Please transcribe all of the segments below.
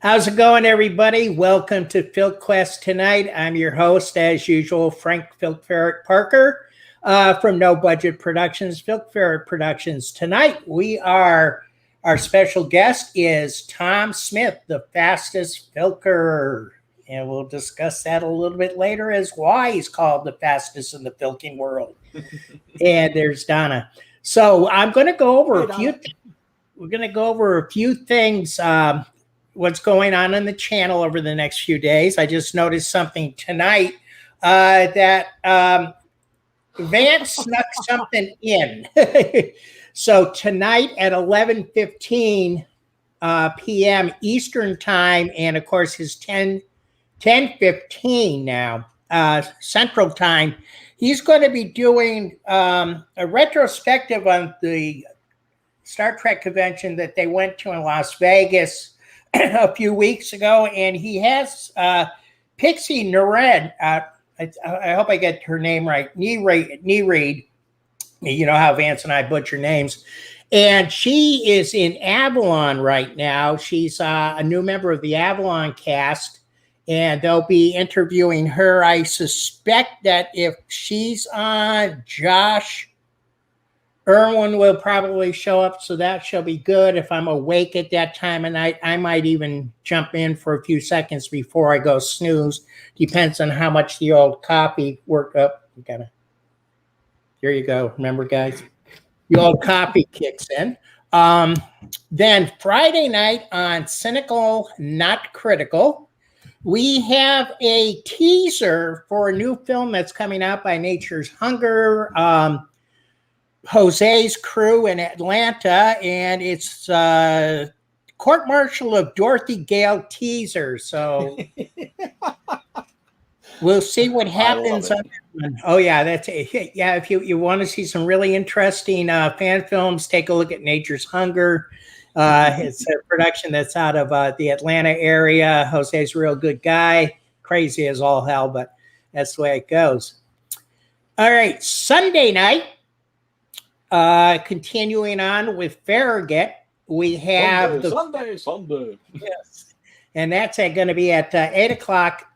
How's it going, everybody? Welcome to Filk Quest tonight. I'm your host, as usual, Frank Filk Ferret Parker from No Budget Productions, Filk Ferret Productions. Tonight, our special guest is Tom Smith, the fastest filker. And we'll discuss that a little bit later as why he's called the fastest in the filking world. And there's Donna. So I'm going to go over we're going to go over a few things, what's going on in the channel over the next few days. I just noticed something tonight that Vance snuck something in. So tonight at 11:15 p.m. Eastern time, and of course his 10:15 now Central time, he's going to be doing a retrospective on the Star Trek convention that they went to in Las Vegas a few weeks ago, and he has Pixie Nereid. I hope I get her name right. Nereid. You know how Vance and I butcher names. And she is in Avalon right now. She's a new member of the Avalon cast, and they'll be interviewing her. I suspect that if she's on, Josh Irwin will probably show up, so that shall be good. If I'm awake at that time of night, I might even jump in for a few seconds before I go snooze. Depends on how much the old copy worked up. Here you go. Remember, guys? The old copy kicks in. Then Friday night on Cynical, Not Critical, we have a teaser for a new film that's coming out by Nature's Hunger. Jose's crew in Atlanta, and it's court-martial of Dorothy Gale teaser. So we'll see what happens on that one. Oh yeah, that's it. Yeah, if you want to see some really interesting fan films, take a look at Nature's Hunger. It's a production that's out of the Atlanta area. Jose's a real good guy, crazy as all hell, but that's the way it goes. All right, Sunday night. Continuing on with Farragut, we have Sunday. Yes, and that's going to be at 8 o'clock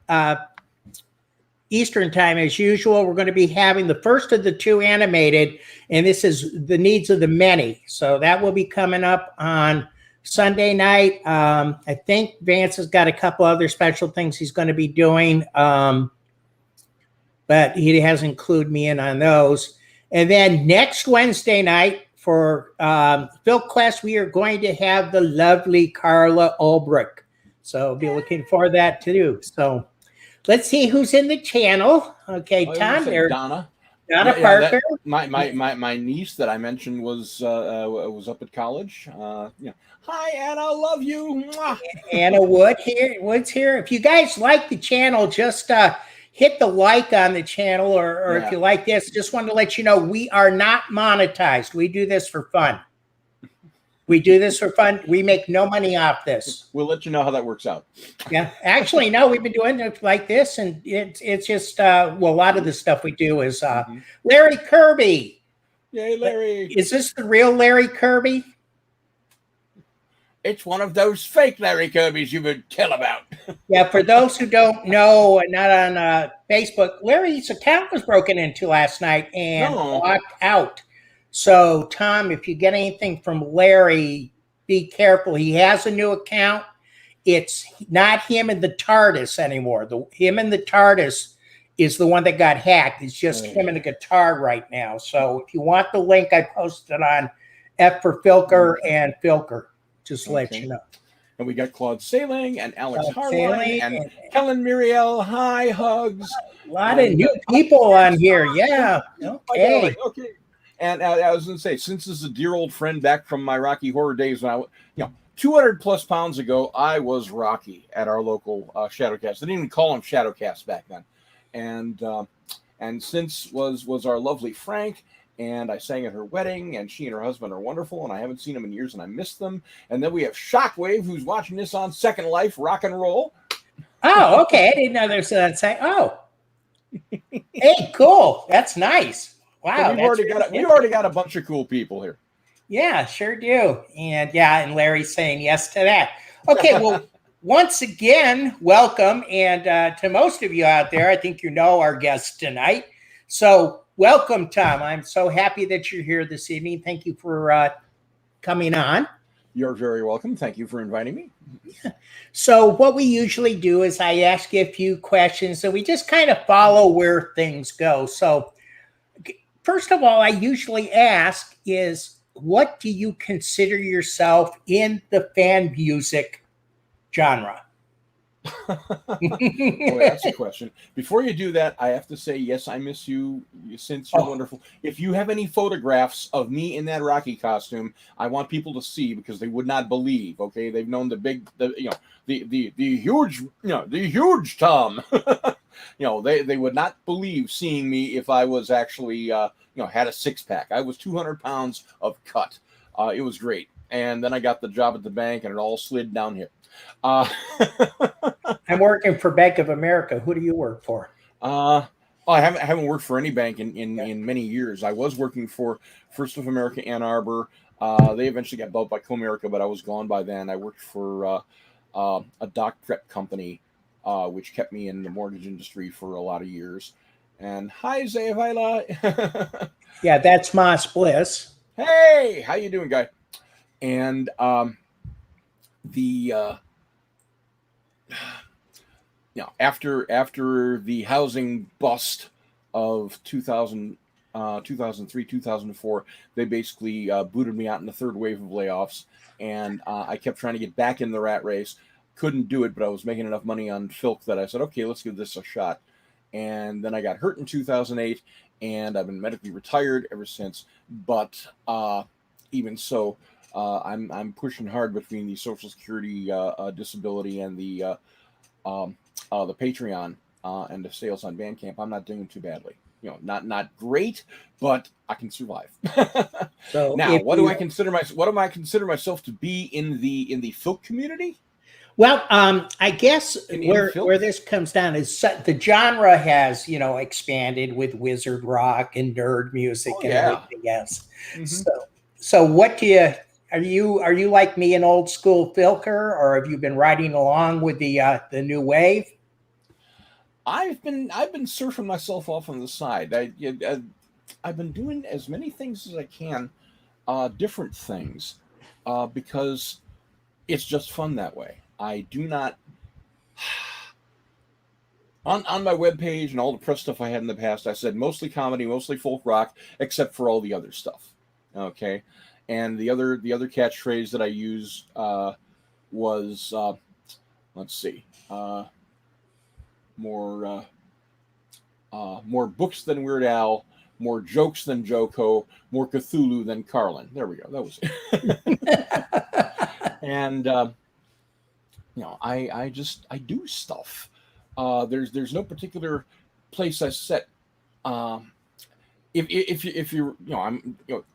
Eastern time as usual. We're going to be having the first of the two animated, and this is The Needs of the Many. So that will be coming up on Sunday night. I think Vance has got a couple other special things he's going to be doing, but he hasn't included me in on those. And then next Wednesday night for Filk Quest, we are going to have the lovely Carla Ulbrich. So be looking for that too. So let's see who's in the channel. Okay, Tom, there. Donna Parker. My niece that I mentioned was up at college. Hi Anna, love you. Mwah. Anna Wood's here. If you guys like the channel, just hit the like on the channel, or if you like this, just wanted to let you know we are not monetized. We do this for fun. We make no money off this. We'll let you know how that works out. Yeah, actually, no, we've been doing it like this, and it's just a lot of the stuff we do is Larry Kirby. Yay, Larry! Is this the real Larry Kirby? It's one of those fake Larry Kirbys you would tell about. Yeah, for those who don't know, not on Facebook, Larry's account was broken into last night and locked out. So, Tom, if you get anything from Larry, be careful. He has a new account. It's not him and the TARDIS anymore. Him and the TARDIS is the one that got hacked. It's just him and the guitar right now. So, if you want the link, I posted on F for Filker and Filker. Just to let you know. And we got Claude Sailing and Alex Harwine and Helen Muriel. Hi, hugs. A lot of new people on here. Yeah. Okay. And I was going to say, since this is a dear old friend back from my Rocky Horror days, when 200 plus pounds ago, I was Rocky at our local Shadowcast. They didn't even call them Shadowcast back then. And since was our lovely Frank. And I sang at her wedding, and she and her husband are wonderful, and I haven't seen them in years, and I miss them. And then we have Shockwave, who's watching this on Second Life Rock and Roll. Oh, okay. I didn't know there's that. Hey, cool. That's nice. Wow. So we've already got a bunch of cool people here. Yeah, sure do. And yeah, and Larry's saying yes to that. Okay, well, once again, welcome. And to most of you out there, I think you know our guest tonight. So welcome, Tom. I'm so happy that you're here this evening. Thank you for coming on. You're very welcome. Thank you for inviting me. So what we usually do is I ask you a few questions and we just kind of follow where things go. So first of all, I usually ask is, what do you consider yourself in the fan music genre? Boy, that's a question. Before you do that, I have to say, yes, I miss you since you're wonderful. If you have any photographs of me in that Rocky costume, I want people to see because they would not believe. Okay, they've known the huge Tom. They would not believe seeing me if I was actually had a six pack. I was 200 pounds of cut. It was great, and then I got the job at the bank, and it all slid down here. I'm working for Bank of America. Who do you work for? I haven't worked for any bank in many years. I was working for First of America Ann Arbor. They eventually got bought by Comerica, but I was gone by then. I worked for a doc prep company, which kept me in the mortgage industry for a lot of years. And hi, Zayavila. Yeah, that's Moss Bliss. Hey, how you doing, guy? And after the housing bust of 2003, 2004, they basically booted me out in the third wave of layoffs, and I kept trying to get back in the rat race. Couldn't do it, but I was making enough money on Filk that I said, okay, let's give this a shot. And then I got hurt in 2008, and I've been medically retired ever since. But even so, I'm pushing hard between the Social Security disability and the Patreon and the sales on Bandcamp. I'm not doing too badly. Not great, but I can survive. So now, what do I consider myself to be in the Filk community? Well, I guess where this comes down is the genre has, expanded with wizard rock and nerd music and everything else. Mm-hmm. So what do you, are you like me, an old school Filker, or have you been riding along with the new wave? I've been surfing myself off on the side. I've been doing as many things as I can, different things, because it's just fun that way. I do not on my webpage and all the press stuff I had in the past, I said mostly comedy, mostly folk rock, except for all the other stuff. Okay. And the other catchphrase that I use was let's see, more books than Weird Al, more jokes than Joko, more Cthulhu than Carlin. There we go. That was it. And I do stuff. There's no particular place I set. If you're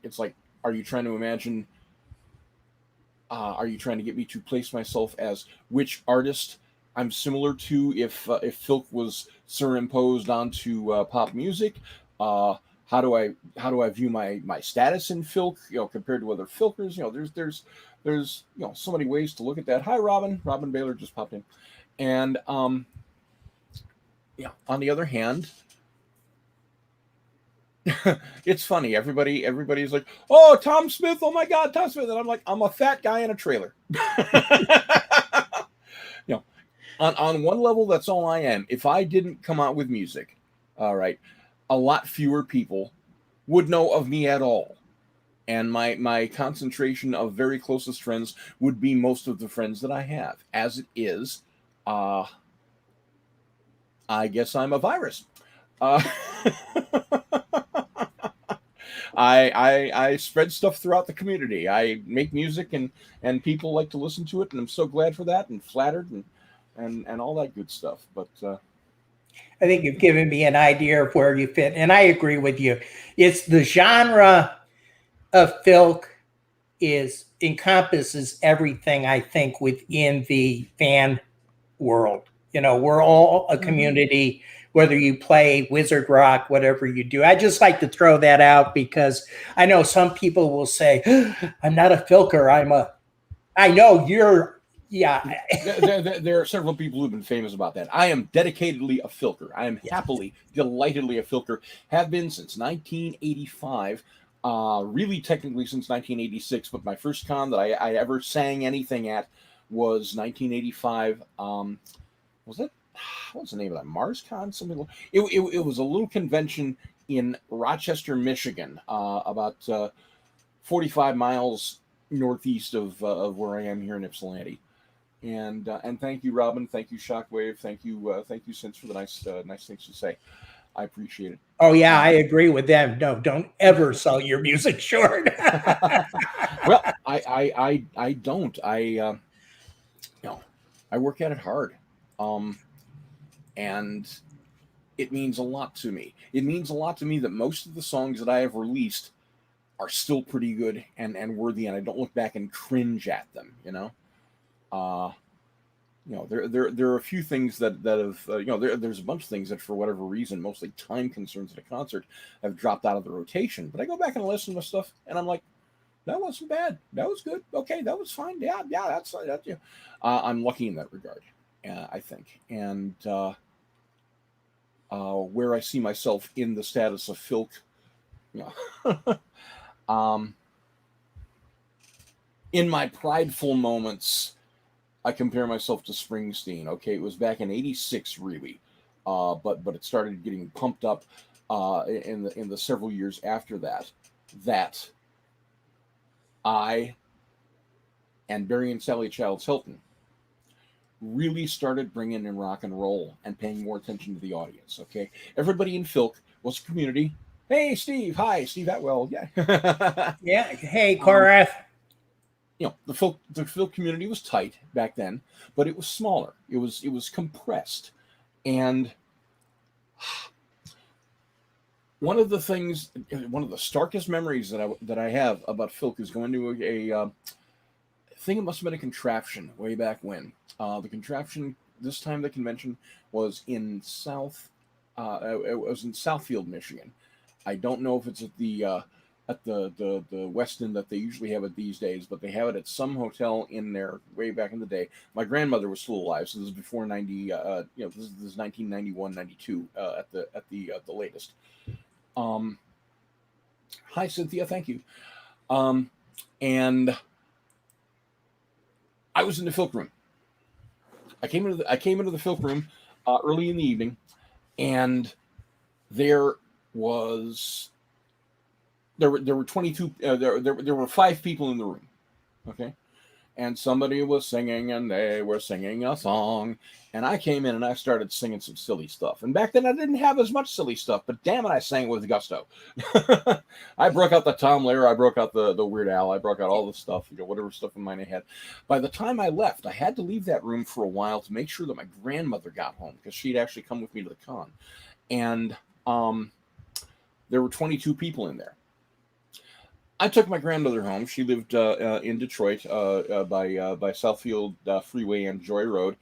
it's like, are you trying to imagine? Are you trying to get me to place myself as which artist I'm similar to if Filk was superimposed onto pop music? How do I view my status in Filk, compared to other Filkers? There's so many ways to look at that. Hi, Robin. Robin Baylor just popped in. And on the other hand, it's funny. Everybody's like, "Oh, Tom Smith! Oh my God, Tom Smith!" And I'm like, "I'm a fat guy in a trailer." On one level, that's all I am. If I didn't come out with music, all right, a lot fewer people would know of me at all. And my concentration of very closest friends would be most of the friends that I have. As it is, I guess I'm a virus. I spread stuff throughout the community. I make music and people like to listen to it, and I'm so glad for that and flattered and all that good stuff. But I think you've given me an idea of where you fit, and I agree with you. It's the genre of Filk encompasses everything, I think, within the fan world. We're all a community. whether you play wizard rock, whatever you do. I just like to throw that out because I know some people will say, I'm not a filker. I know you're, yeah. There are several people who've been famous about that. I am dedicatedly a filker. I am happily, delightedly a filker. Have been since 1985. Really technically since 1986, but my first con that I ever sang anything at was 1985. Was it? What was the name of that? MarsCon? Something like it was a little convention in Rochester, Michigan, about 45 miles northeast of where I am here in Ypsilanti. And thank you, Robin. Thank you, Shockwave. Thank you, Sense, for the nice things to say. I appreciate it. Oh yeah, I agree with them. No, don't ever sell your music short. Well, I don't. I I work at it hard, and it means a lot to me. It means a lot to me that most of the songs that I have released are still pretty good and worthy, and I don't look back and cringe at them. There are a few things that have there's a bunch of things that for whatever reason, mostly time concerns at a concert, have dropped out of the rotation. But I go back and listen to stuff, and I'm like, that wasn't bad. That was good. Okay, that was fine. Yeah, that's. I'm lucky in that regard, I think. And where I see myself in the status of Filk, in my prideful moments, I compare myself to Springsteen. Okay, it was back in '86, really, but it started getting pumped up in the several years after that. That I and Barry and Sally Childs Hilton really started bringing in rock and roll and paying more attention to the audience. Okay, everybody in Filk was a community. Hey, Steve. Hi, Steve Atwell. Yeah. Yeah. Hey, Korath. The Filk community was tight back then, but it was smaller. It was compressed, and one of the starkest memories that I have about Filk is going to a thing. It must have been a contraption way back when. The contraption this time, the convention was in it was in Southfield, Michigan. I don't know if it's at the West End that they usually have it these days, but they have it at some hotel in there way back in the day. My grandmother was still alive, so this is before 90. This is 1991, 92 at the latest. Hi, Cynthia. Thank you. And I was in the Filk room. I came into the Filk room early in the evening, and there were 22. There were 5 people in the room. Okay, and somebody was singing, and they were singing a song, and I came in and I started singing some silly stuff. And back then I didn't have as much silly stuff, but damn it, I sang it with gusto. I broke out the Tom Lehrer, I broke out the Weird Al, I broke out all the stuff, whatever stuff in mind I had. By the time I left, I had to leave that room for a while to make sure that my grandmother got home, because she'd actually come with me to the con. And there were 22 people in there. I took my grandmother home. She lived in Detroit by Southfield Freeway and Joy Road,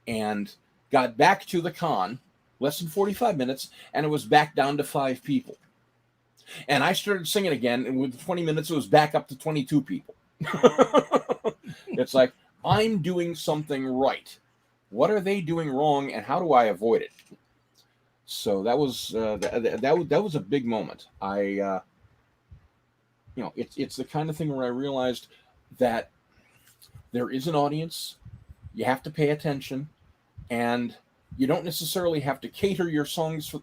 and got back to the con less than 45 minutes, and it was back down to 5 people. And I started singing again, and with 20 minutes, it was back up to 22 people. It's like, I'm doing something right. What are they doing wrong, and how do I avoid it? So that was that was a big moment. It's the kind of thing where I realized that there is an audience. You have to pay attention, and you don't necessarily have to cater your songs for.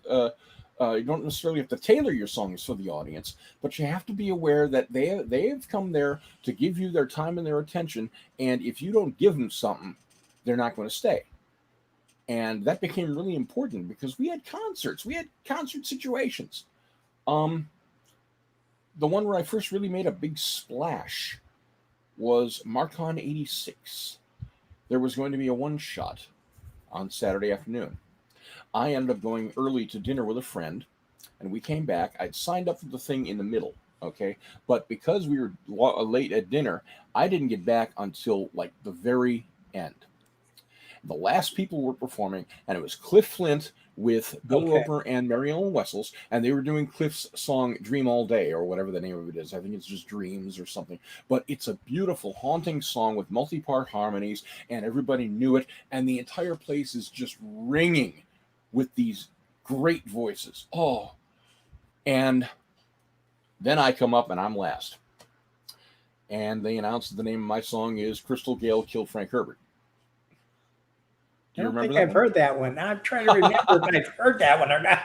You don't necessarily have to tailor your songs for the audience, but you have to be aware that they have come there to give you their time and their attention, and if you don't give them something, they're not going to stay. And that became really important because we had concerts. We had concert situations. The one where I first really made a big splash was MarCon 86. There was going to be a one-shot on Saturday afternoon. I ended up going early to dinner with a friend, and we came back. I'd signed up for the thing in the middle, okay? But because we were late at dinner, I didn't get back until like the very end. The last people were performing, and it was Cliff Flint with Bill Roper and Mary Ellen Wessels, and they were doing Cliff's song "Dream All Day" or whatever the name of it is. I think it's just "Dreams" or something. But it's a beautiful, haunting song with multi-part harmonies, and everybody knew it, and the entire place is just ringing with these great voices. Oh, and then I come up and I'm last. And they announced that the name of my song is Crystal Gale Killed Frank Herbert. I don't think I've heard that one. I'm trying to remember if I've heard that one or not.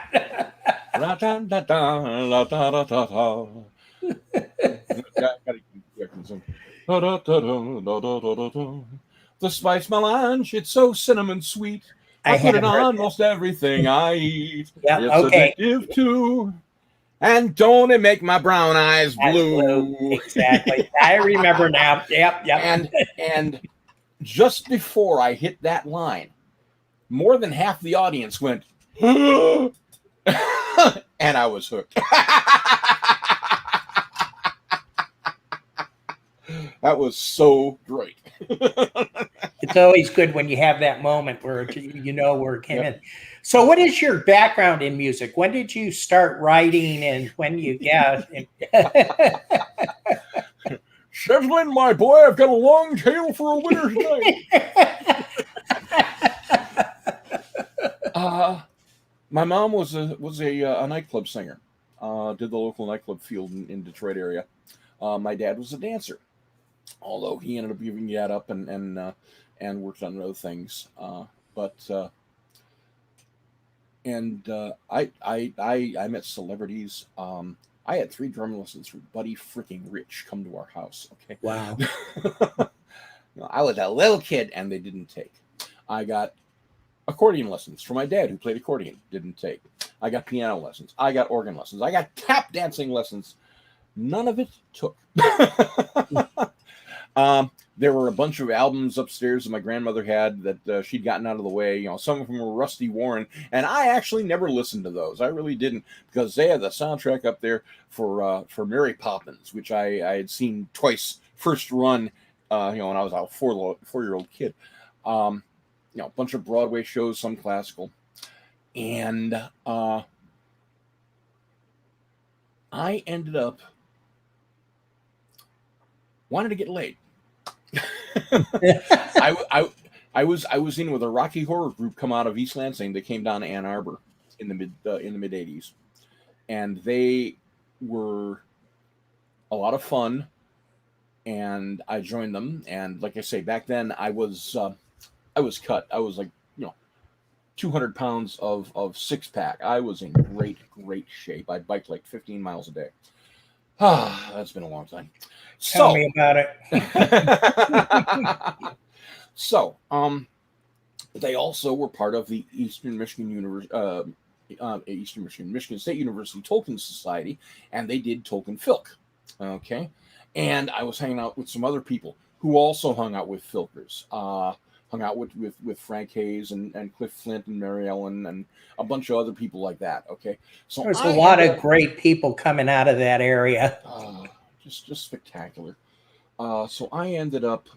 The spice melange, it's so cinnamon sweet. I put it on most everything I eat. Yep, it's addictive too. And don't it make my brown eyes blue? Exactly. I remember now. Yep. And just before I hit that line, more than half the audience went, and I was hooked. That was so great. It's always good when you have that moment where you know where it came in. So what is your background in music? When did you start writing and when you got Shevlin, my boy, I've got a long tale for a winter's night. My mom was a nightclub singer. Did the local nightclub field in Detroit area. My dad was a dancer, although he ended up giving that up and worked on other things. I met celebrities. I had 3 drum lessons from Buddy freaking Rich come to our house. Okay. Wow. I was a little kid and they didn't take. I got accordion lessons from my dad who played accordion. Didn't take. I got piano lessons. I got organ lessons. I got tap dancing lessons. None of it took. There were a bunch of albums upstairs that my grandmother had that she'd gotten out of the way. You know, some of them were Rusty Warren, and I actually never listened to those. I really didn't, because they had the soundtrack up there for Mary Poppins, which I had seen twice, first run, when I was a 4-year-old kid. A bunch of Broadway shows, some classical, and I ended up wanted to get laid. I was in with a Rocky Horror group come out of East Lansing. They came down to Ann Arbor in the mid 80s, and they were a lot of fun. And I joined them. And like I say, back then I was cut. I was like 200 pounds of 6-pack. I was in great shape. I biked like 15 miles a day. That's been a long time. Tell me about it. So, they also were part of the Michigan State University Tolkien Society, and they did Tolkien Filk. Okay, and I was hanging out with some other people who also hung out with Filkers. Hung out with Frank Hayes and Cliff Flint and Mary Ellen and a bunch of other people like that. Okay, so there's a lot of great people coming out of that area. Just spectacular. So I ended up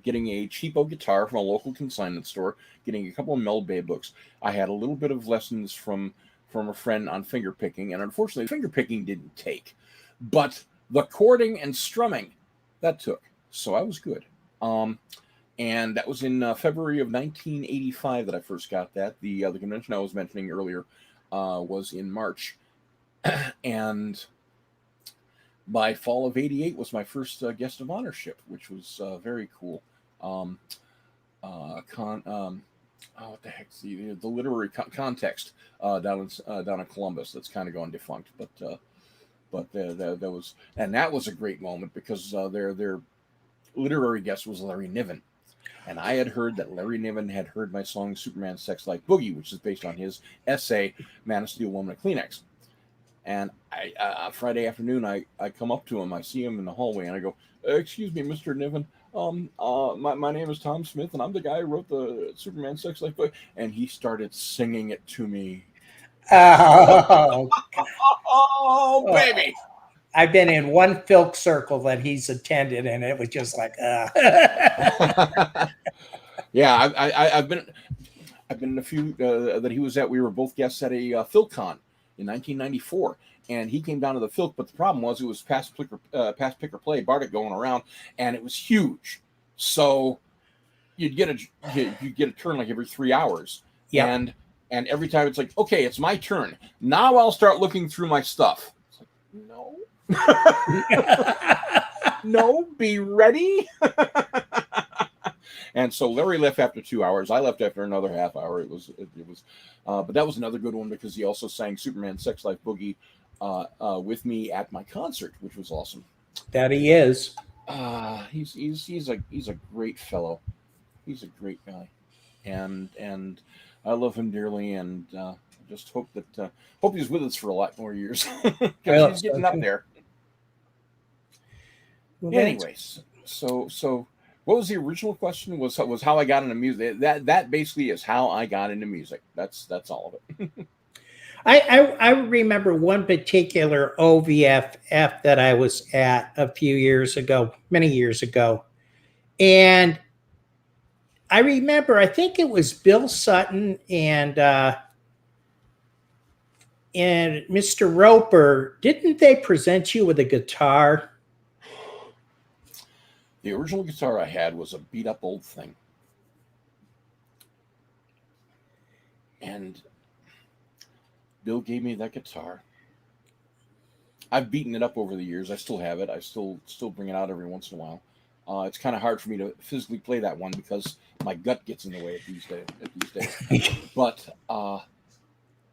getting a cheapo guitar from a local consignment store, getting a couple of Mel Bay books. I had a little bit of lessons from a friend on finger picking, and unfortunately, finger picking didn't take, but the chording and strumming that took. So I was good. And that was in February of 1985 that I first got that. The convention I was mentioning earlier was in March, and by fall of '88 was my first guest of honorship, which was very cool. What the heck's the literary context down in Columbus that's kind of gone defunct, but that was, and that was a great moment because their literary guest was Larry Niven. And I had heard that Larry Niven had heard my song Superman Sex Like Boogie, which is based on his essay, Man of Steel, Woman of Kleenex. And Friday afternoon, I come up to him, I see him in the hallway, and I go, excuse me, Mr. Niven, my name is Tom Smith, and I'm the guy who wrote the Superman Sex Like Boogie. And he started singing it to me. Oh, baby. I've been in one Filk circle that he's attended, and it was just like, Yeah, I've been in a few that he was at. We were both guests at a Filk Con in 1994, and he came down to the Filk. But the problem was it was past pick or play Bardic going around, and it was huge. So you'd get a turn like every 3 hours, Yep. and every time it's like, okay, it's my turn. Now I'll start looking through my stuff. It's like, no, no, be ready. And so Larry left after 2 hours. I left after another half hour. It was, but that was another good one because he also sang Superman Sex Life Boogie with me at my concert, which was awesome. That he is. He's a great fellow. He's a great guy, and I love him dearly, and just hope he's with us for a lot more years because he's getting up there. Well, anyways, so what was the original question? Was how I got into music. That basically is how I got into music. That's all of it. I remember one particular OVFF that I was at a few years ago, many years ago. And I remember, I think it was Bill Sutton and Mr. Roper. Didn't they present you with a guitar? The original guitar I had was a beat up old thing. And Bill gave me that guitar. I've beaten it up over the years. I still have it. I still bring it out every once in a while. It's kind of hard for me to physically play that one because my gut gets in the way at these days. But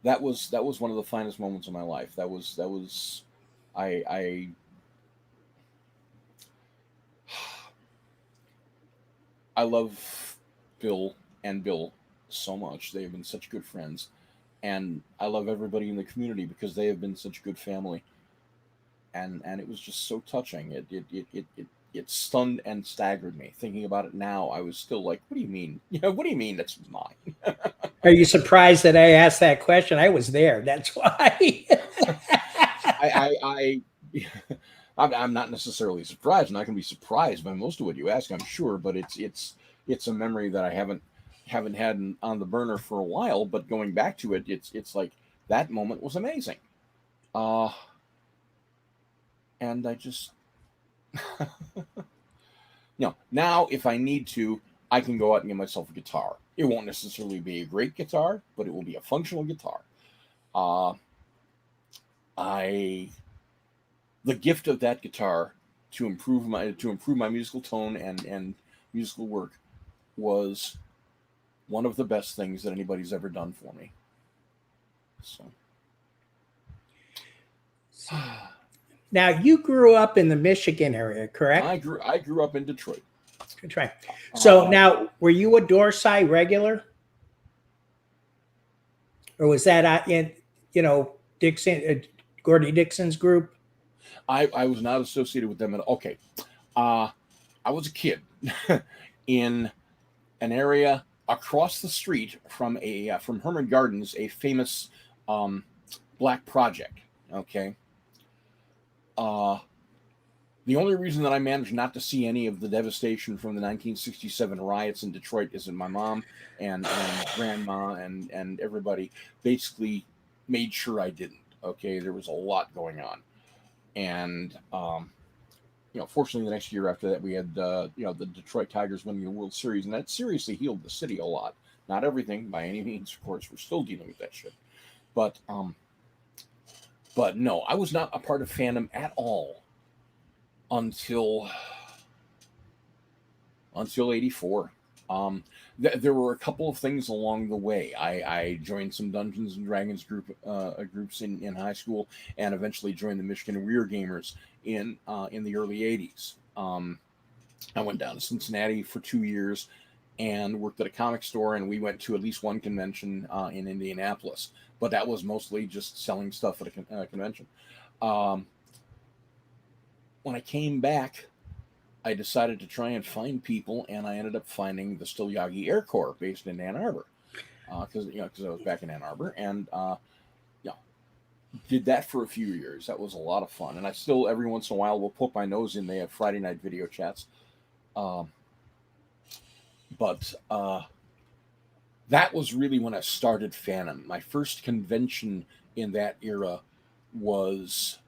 that was one of the finest moments of my life. I love Bill and Bill so much. They have been such good friends. And I love everybody in the community because they have been such good family. And it was just so touching. It stunned and staggered me. Thinking about it now, I was still like, what do you mean? What do you mean it's mine? Are you surprised that I asked that question? I was there. That's why. I'm not necessarily surprised, and I can be surprised by most of what you ask, I'm sure, but it's a memory that I haven't had on the burner for a while, but going back to it, it's like that moment was amazing. And I just now if I need to, I can go out and get myself a guitar. It won't necessarily be a great guitar, but it will be a functional guitar. The gift of that guitar to improve my musical tone and musical work was one of the best things that anybody's ever done for me. So now you grew up in the Michigan area, correct? I grew up in Detroit. Good try. So now, were you a Dorsey regular, or was that in Dixon, Gordy Dixon's group? I was not associated with them at all. Okay. I was a kid in an area across the street from Herman Gardens, a famous black project. Okay. The only reason that I managed not to see any of the devastation from the 1967 riots in Detroit is that my mom and grandma and everybody basically made sure I didn't. Okay. There was a lot going on. And, fortunately, the next year after that, we had, the Detroit Tigers winning the World Series, and that seriously healed the city a lot. Not everything by any means, of course. We're still dealing with that shit. But no, I was not a part of fandom at all until '84. There were a couple of things along the way. I joined some Dungeons and Dragons groups in high school, and eventually joined the Michigan Rear Gamers in the early '80s. I went down to Cincinnati for 2 years and worked at a comic store, and we went to at least one convention in Indianapolis, but that was mostly just selling stuff at a convention. When I came back, I decided to try and find people, and I ended up finding the Still-Yagi Air Corps based in Ann Arbor, because I was back in Ann Arbor, and did that for a few years. That was a lot of fun, and I still every once in a while will poke my nose in. They have Friday night video chats, but that was really when I started Phantom. My first convention in that era was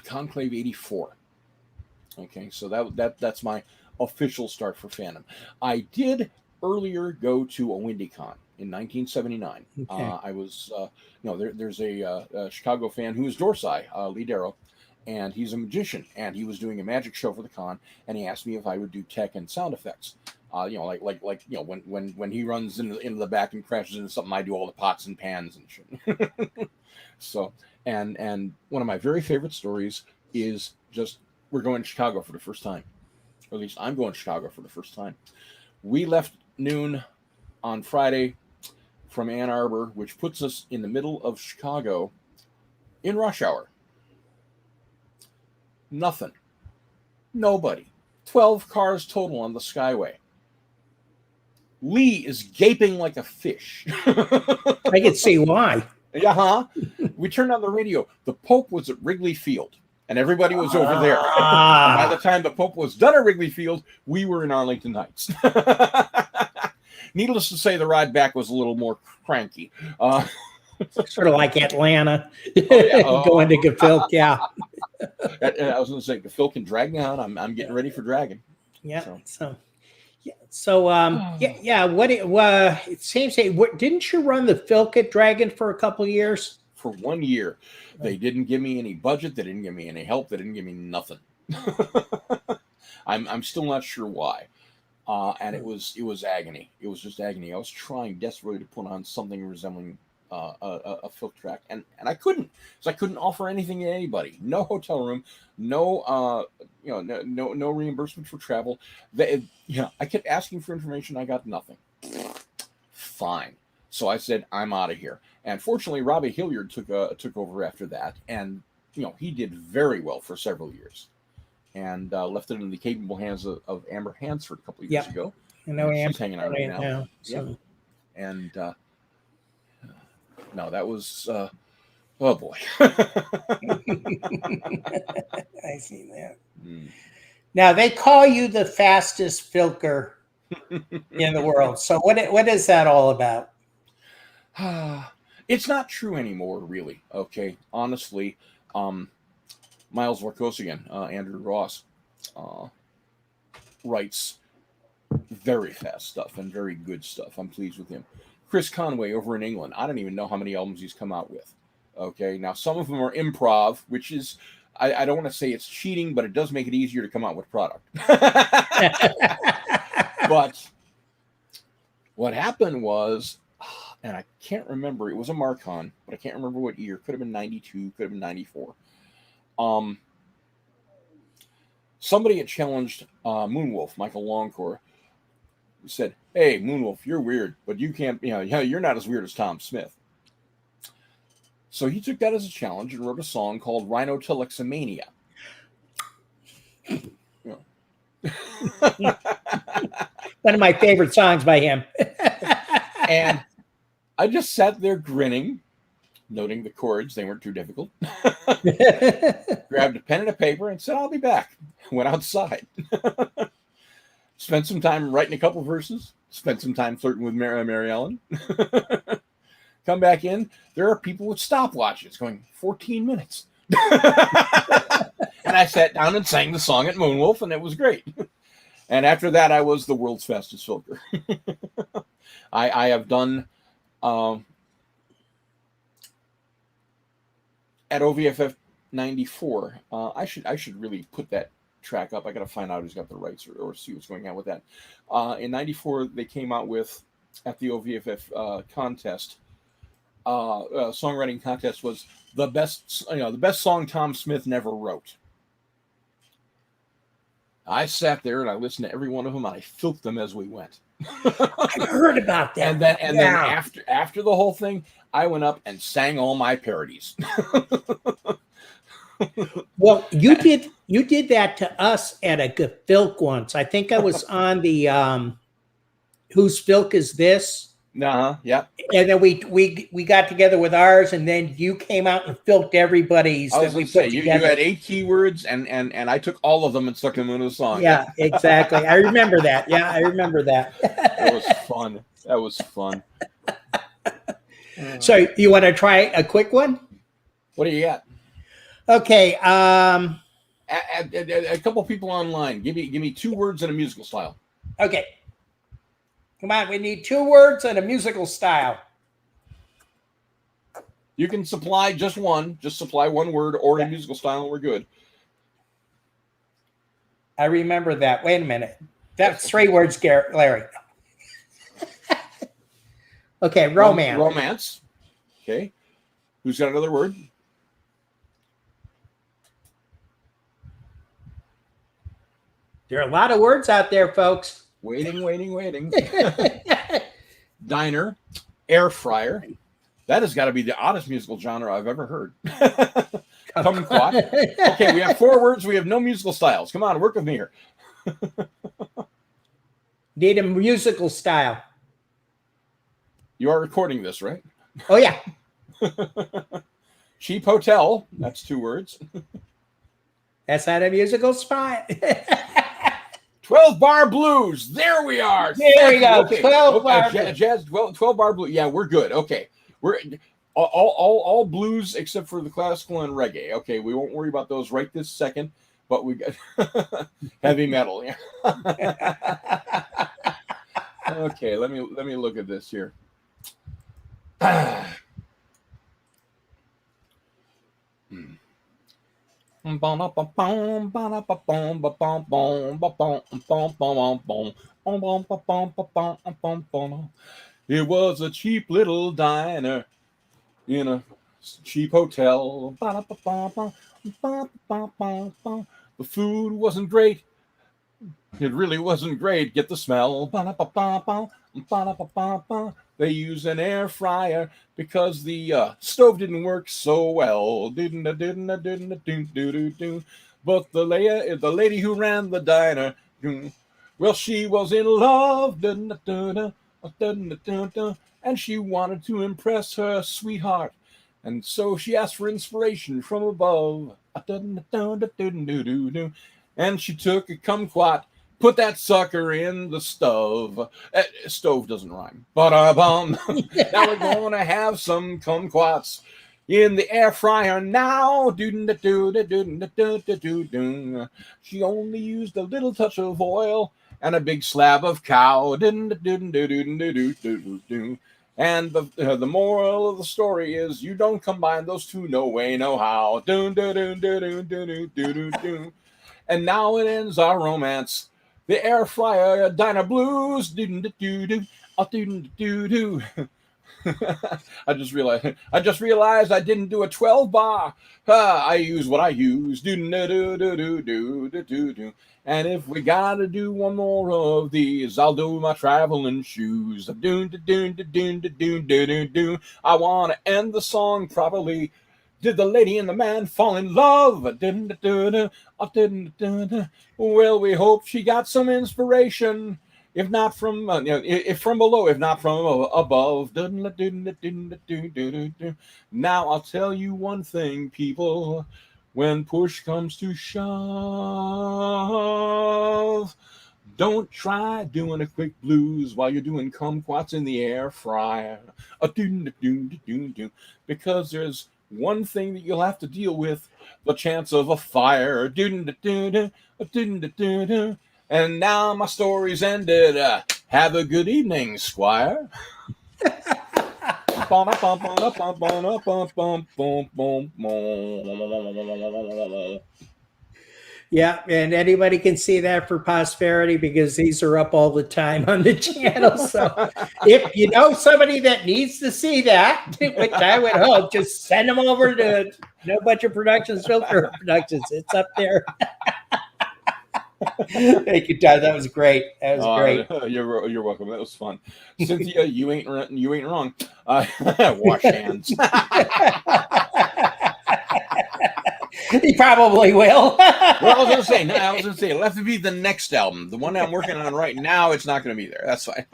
Conclave '84. Okay, so that's my official start for Phantom. I did earlier go to a WindyCon in 1979. Okay. I was, there's a Chicago fan who is Dorsey, Lee Darrow, and he's a magician, and he was doing a magic show for the con, and he asked me if I would do tech and sound effects. When he runs into the back and crashes into something, I do all the pots and pans and shit. So, and one of my very favorite stories is just we're going to Chicago for the first time, or at least I'm going to Chicago for the first time. We left noon on Friday from Ann Arbor, which puts us in the middle of Chicago in rush hour. Nothing. Nobody. 12 cars total on the Skyway. Lee is gaping like a fish. I can see why. Yeah, we turned on the radio. The Pope was at Wrigley Field, and everybody was over there. And by the time the Pope was done at Wrigley Field, we were in Arlington Heights. Needless to say, the ride back was a little more cranky. Sort of like Atlanta, going to Filk. Yeah. I was going to say, Filk can drag me out. I'm getting ready for dragging. Yeah. It seems didn't you run the Filk at Dragon for a couple of years? For 1 year. They didn't give me any budget. They didn't give me any help. They didn't give me nothing. I'm still not sure why. And it was agony. It was just agony. I was trying desperately to put on something resembling a Filk track, and I couldn't, because I couldn't offer anything to anybody. No hotel room, no no reimbursement for travel. I kept asking for information. I got nothing. Fine. So I said, I'm out of here. And fortunately, Robbie Hilliard took over after that, and he did very well for several years, and left it in the capable hands of Amber Hansford a couple of years ago. I know she's hanging out right now. So. Yeah. And no, that was oh boy. I see that. Now they call you the fastest Filker in the world. So what is that all about? It's not true anymore, really. Okay, honestly, Miles Warkosian, Andrew Ross, writes very fast stuff and very good stuff. I'm pleased with him. Chris Conway over in England, I don't even know how many albums he's come out with. Okay, now some of them are improv, which is, I don't want to say it's cheating, but it does make it easier to come out with product. But what happened was, and I can't remember, it was a Marcon, but I can't remember what year. Could have been 92, could have been 94. Somebody had challenged Moonwolf, Michael Longcore, who said, "Hey, Moonwolf, you're weird, but you can't, you're not as weird as Tom Smith." So he took that as a challenge and wrote a song called Rhinotelexomania. One of my favorite songs by him. And I just sat there grinning, noting the chords, they weren't too difficult. Grabbed a pen and a paper and said, "I'll be back." Went outside. Spent some time writing a couple verses. Spent some time flirting with Mary Ellen. Come back in. There are people with stopwatches going 14 minutes. And I sat down and sang the song at Moonwolf, and it was great. And after that, I was the world's fastest filker. I have done at OVFF 94. I should really put that track up. I got to find out who's got the rights or see what's going on with that. In 94, they came out with, at the OVFF contest, songwriting contest, was the best song Tom Smith never wrote. I sat there and I listened to every one of them, and I filked them as we went. I heard about that. And then after the whole thing, I went up and sang all my parodies. Well, you did that to us at a Filk once. I think I was on the Whose Filk Is This? Yeah. And then we got together with ours, and then you came out and filked everybody's that we put you together. had 8 keywords, and I took all of them and stuck them into the song. Yeah, exactly. I remember that. Yeah, I remember that. That was fun. That was fun. So you want to try a quick one? What do you got? Okay. A couple people online. Give me 2 words and a musical style. Okay. Come on, we need 2 words and a musical style. You can supply just one. Just supply 1 word or a musical style, and we're good. I remember that. Wait a minute. That's 3 words, Larry. Okay, romance. Romance. Okay. Who's got another word? There are a lot of words out there, folks. Waiting. Diner, air fryer. That has got to be the oddest musical genre I've ever heard. Kumquat. Okay, we have 4 words. We have no musical styles. Come on, work with me here. Need a musical style. You are recording this, right? Oh, yeah. Cheap hotel. That's 2 words. That's not a musical style. 12-bar blues. There we are. There we go. Okay. 12-bar blues. Jazz. 12-bar blues. Yeah, we're good. Okay, we're all blues except for the classical and reggae. Okay, we won't worry about those right this second. But we got heavy metal. Yeah. Okay, let me look at this here. It was a cheap little diner in a cheap hotel. The food wasn't great. It really wasn't great. Get the smell. They used an air fryer because the stove didn't work so well. But the lady who ran the diner, well, she was in love. And she wanted to impress her sweetheart. And so she asked for inspiration from above. And she took a kumquat, put that sucker in the stove. Stove doesn't rhyme. Now we're going to have some kumquats in the air fryer now. She only used a little touch of oil and a big slab of cow. And the moral of the story is you don't combine those two no way, no how. And now it ends our romance. The air fryer diner blues. I just realized I didn't do a 12-bar. I use what I use. And if we gotta do one more of these, I'll do my traveling shoes. I want to end the song properly. Did the lady and the man fall in love? Well, we hope she got some inspiration. If not from, if from below, if not from above. Now I'll tell you one thing, people. When push comes to shove, don't try doing a quick blues while you're doing kumquats in the air fryer. Because there's one thing that you'll have to deal with, the chance of a fire. And now my story's ended. Have a good evening, Squire. Yeah, and anybody can see that for posterity because these are up all the time on the channel. So if you know somebody that needs to see that, which I would hope, just send them over to No Budget Productions, Filter Productions. It's up there. Thank you, Todd. That was great. That was great. You're welcome. That was fun. Cynthia, you ain't wrong. Wash hands. He probably will. Well, I was gonna say it'll have to be the next album. The one I'm working on right now, it's not gonna be there. That's fine.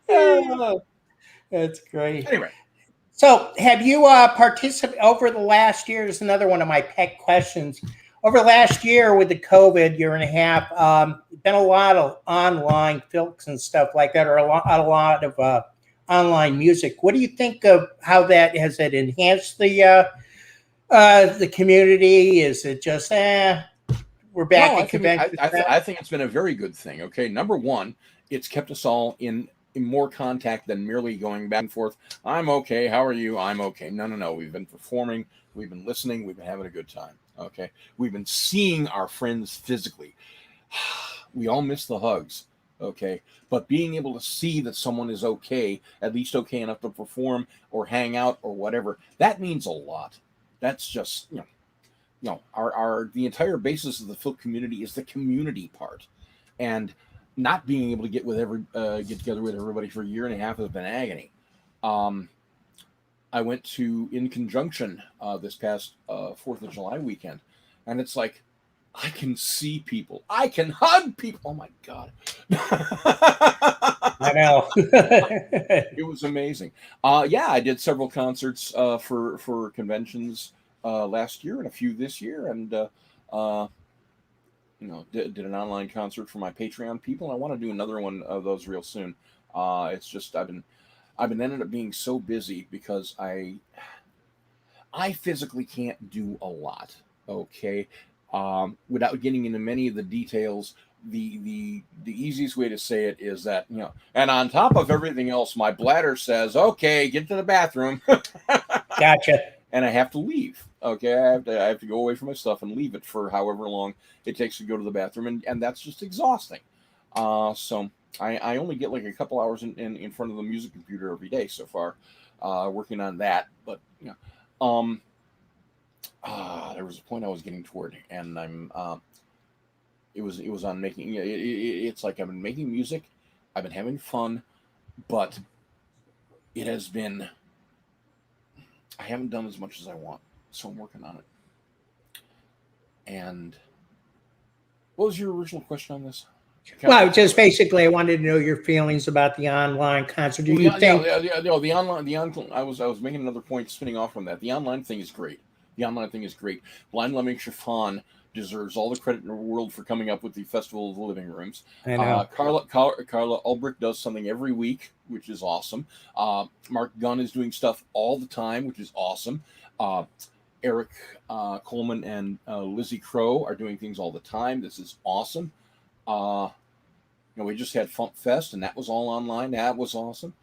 Oh, that's great. Anyway, So, have you participated over the last year? Is another one of my pet questions. Over the last year, with the COVID year and a half, been a lot of online filks and stuff like that, or a lot of online music. What do you think of how that has it enhanced the community? Is it just we're back no, at convention? I think it's been a very good thing. Okay, number one, it's kept us all in more contact than merely going back and forth. I'm okay. How are you? I'm okay. No. We've been performing. We've been listening. We've been having a good time. Okay. We've been seeing our friends physically. We all miss the hugs. Okay. But being able to see that someone is okay, at least okay enough to perform or hang out or whatever, that means a lot. That's just, our the entire basis of the Filk community is the community part. And not being able to get together with everybody for a year and a half has been agony. I went to In Conjunction this past 4th of July weekend, and it's like I can see people, I can hug people. Oh my God! I know. It was amazing. Yeah, I did several concerts for conventions last year and a few this year, and did an online concert for my Patreon people. I want to do another one of those real soon. It's just I've been ended up being so busy because I physically can't do a lot. Okay, without getting into many of the details, the easiest way to say it is that and on top of everything else, my bladder says, "Okay, get to the bathroom." Gotcha. And I have to leave. Okay, I have to go away from my stuff and leave it for however long it takes to go to the bathroom, and that's just exhausting. So I only get like a couple hours in front of the music computer every day so far, working on that. But there was a point I was getting toward, and it was on making. It's like I've been making music, I've been having fun, but it has been. I haven't done as much as I want, so I'm working on it. And what was your original question on this? Well, just basically, I wanted to know your feelings about the online concert. Do you think? The online. I was making another point, spinning off from that. The online thing is great. Blind Lemon Chiffon deserves all the credit in the world for coming up with the Festival of the Living Rooms. I know. Carla Ulbrich does something every week, which is awesome. Mark Gunn is doing stuff all the time, which is awesome. Eric Coleman and Lizzie Crow are doing things all the time. This is awesome. We just had Funk Fest, and that was all online. That was awesome.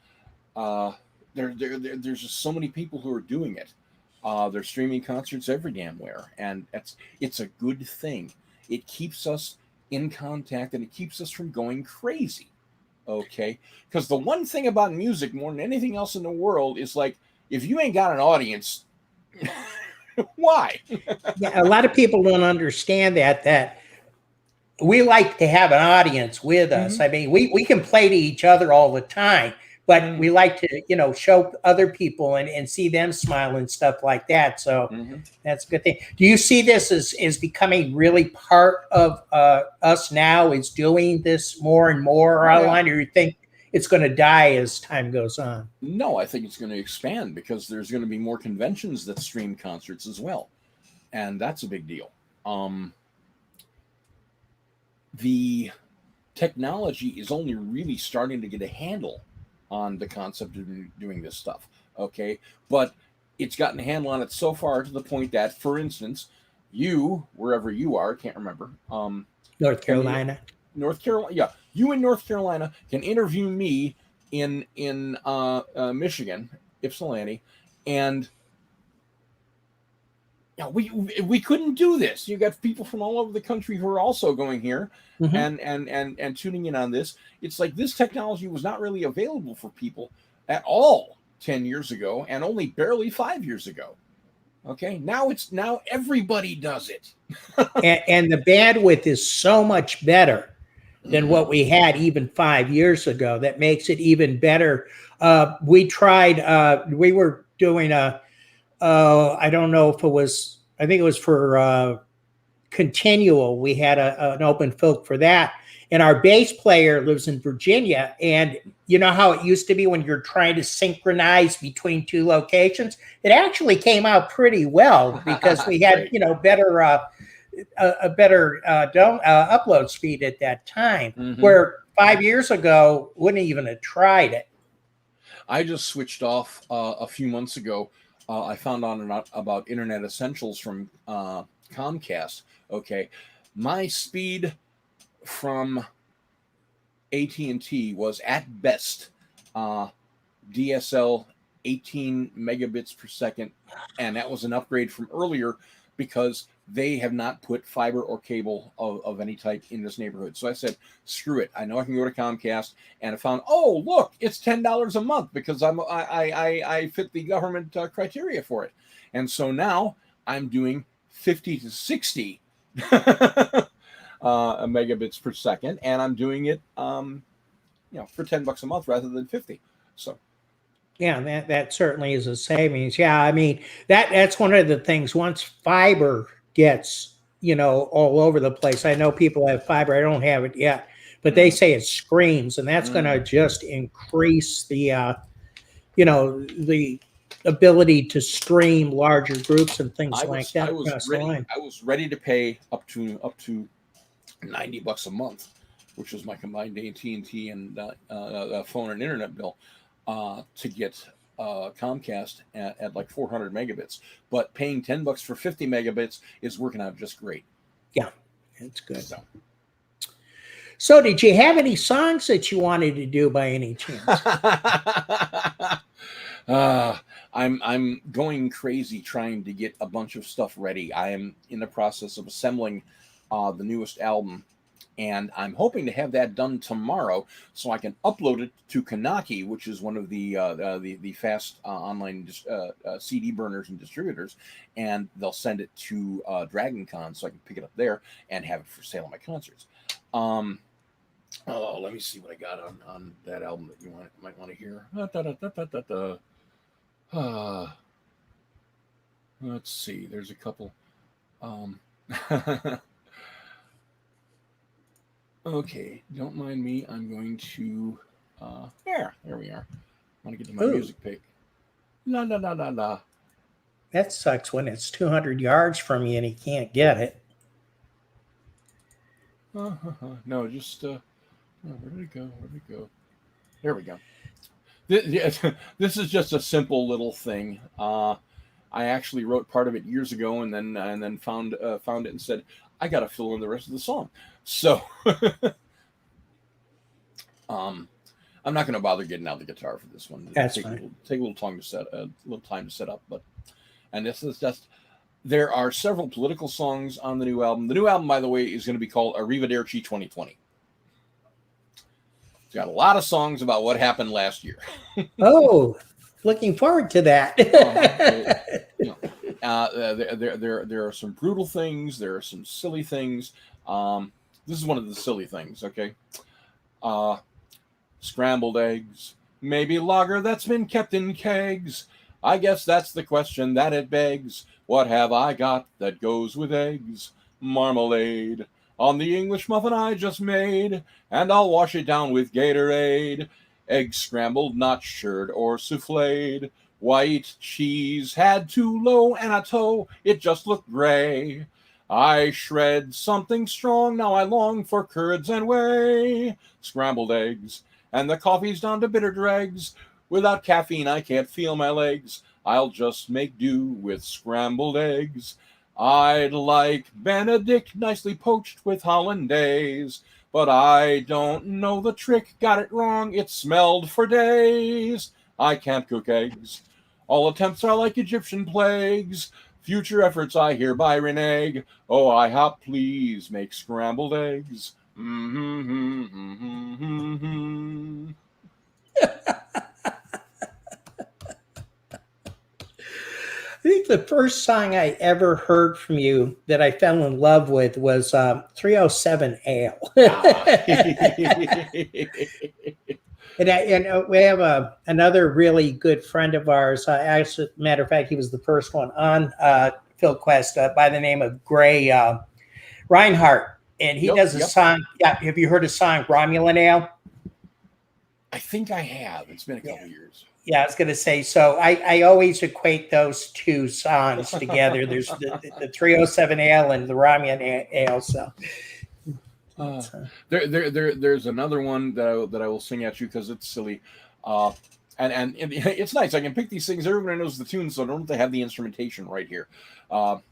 There's just so many people who are doing it. They're streaming concerts every damn where, and it's a good thing. It keeps us in contact, and it keeps us from going crazy. Okay, because the one thing about music more than anything else in the world is like if you ain't got an audience, why? Yeah, a lot of people don't understand that we like to have an audience with us. Mm-hmm. I mean, we can play to each other all the time, but we like to, show other people and see them smile and stuff like that. So that's a good thing. Do you see this as becoming really part of us now, is doing this more and more online, or you think it's going to die as time goes on? No, I think it's going to expand because there's going to be more conventions that stream concerts as well. And that's a big deal. The technology is only really starting to get a handle on the concept of doing this stuff. Okay. But it's gotten a handle on it so far to the point that, for instance, you, wherever you are, can't remember. North Carolina. Yeah. You in North Carolina can interview me in Michigan, Ypsilanti, and we couldn't do this. You got people from all over the country who are also going here and tuning in on this. It's like this technology was not really available for people at all 10 years ago, and only barely 5 years ago. Okay, now everybody does it. and the bandwidth is so much better than what we had even 5 years ago. That makes it even better. We were doing I don't know if it was, I think it was for Continual. We had an open filk for that. And our bass player lives in Virginia. And you know how it used to be when you're trying to synchronize between two locations? It actually came out pretty well because we had, better upload speed at that time, where 5 years ago wouldn't even have tried it. I just switched off a few months ago. I found out about Internet Essentials from Comcast. Okay, my speed from AT&T was at best DSL 18 megabits per second, and that was an upgrade from earlier because they have not put fiber or cable of any type in this neighborhood. So I said, screw it. I know I can go to Comcast, and I found, oh, look, it's $10 a month because I fit the government criteria for it. And so now I'm doing 50 to 60 megabits per second, and I'm doing it, for $10 a month rather than 50. So. Yeah, that certainly is a savings. Yeah, I mean, that's one of the things. Once fiber gets, all over the place. I know people have fiber. I don't have it yet, but they say it screams, and that's going to just increase the, the ability to stream larger groups and things like that. I was ready to pay up to $90 a month, which was my combined AT&T and phone and internet bill, to get Comcast at like 400 megabits. But paying $10 for 50 megabits is working out just great. Yeah, it's good. So did you have any songs that you wanted to do by any chance? I'm going crazy trying to get a bunch of stuff ready. I am in the process of assembling the newest album, and I'm hoping to have that done tomorrow so I can upload it to Kanaki, which is one of the fast online CD burners and distributors, and they'll send it to Dragon Con so I can pick it up there and have it for sale at my concerts. Let me see what I got on that album that you might want to hear. Let's see. There's a couple. Okay, don't mind me. I'm going to there we are. I want to get to my music pick. La la la la la. That sucks when it's 200 yards from you and you can't get it. No, just where did it go? Where did it go? There we go. This is just a simple little thing. I actually wrote part of it years ago, and then found it and said, I got to fill in the rest of the song. So I'm not going to bother getting out the guitar for this one. That's take fine. Take a little time to set up, and this is just. There are several political songs on the new album. The new album, by the way, is going to be called Arrivederci 2020. It's got a lot of songs about what happened last year. Oh, looking forward to that. There are some brutal things. There are some silly things. This is one of the silly things, okay? Scrambled eggs, maybe lager that's been kept in kegs. I guess that's the question that it begs. What have I got that goes with eggs? Marmalade on the English muffin I just made, and I'll wash it down with Gatorade. Eggs scrambled, not shirred or souffled. White cheese had too low and a toe, it just looked gray. I shred something strong, now I long for curds and whey. Scrambled eggs, and the coffee's down to bitter dregs. Without caffeine, I can't feel my legs. I'll just make do with scrambled eggs. I'd like Benedict nicely poached with hollandaise, but I don't know the trick, got it wrong, it smelled for days. I can't cook eggs. All attempts are like Egyptian plagues. Future efforts I hereby renege. Oh, IHOP, please make scrambled eggs. I think the first song I ever heard from you that I fell in love with was 307 Ale. And we have another really good friend of ours. As a matter of fact, he was the first one on PhilQuest by the name of Gray Reinhardt. And he does a song. Yeah, have you heard a song, Romulan Ale? I think I have. It's been a couple years. Yeah, I was going to say, so I always equate those two songs together. There's the 307 Ale and the Romulan Ale. So there's another one that I will sing at you because it's silly. And it's nice. I can pick these things. Everybody knows the tune, so I don't have to have the instrumentation right here. But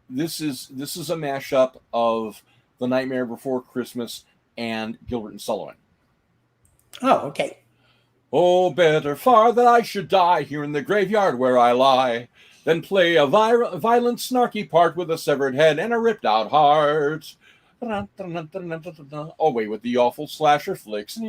this is a mashup of The Nightmare Before Christmas and Gilbert and Sullivan. Oh, okay. Oh, better far that I should die here in the graveyard where I lie than play a violent, snarky part with a severed head and a ripped out heart. Away with the awful slasher flicks,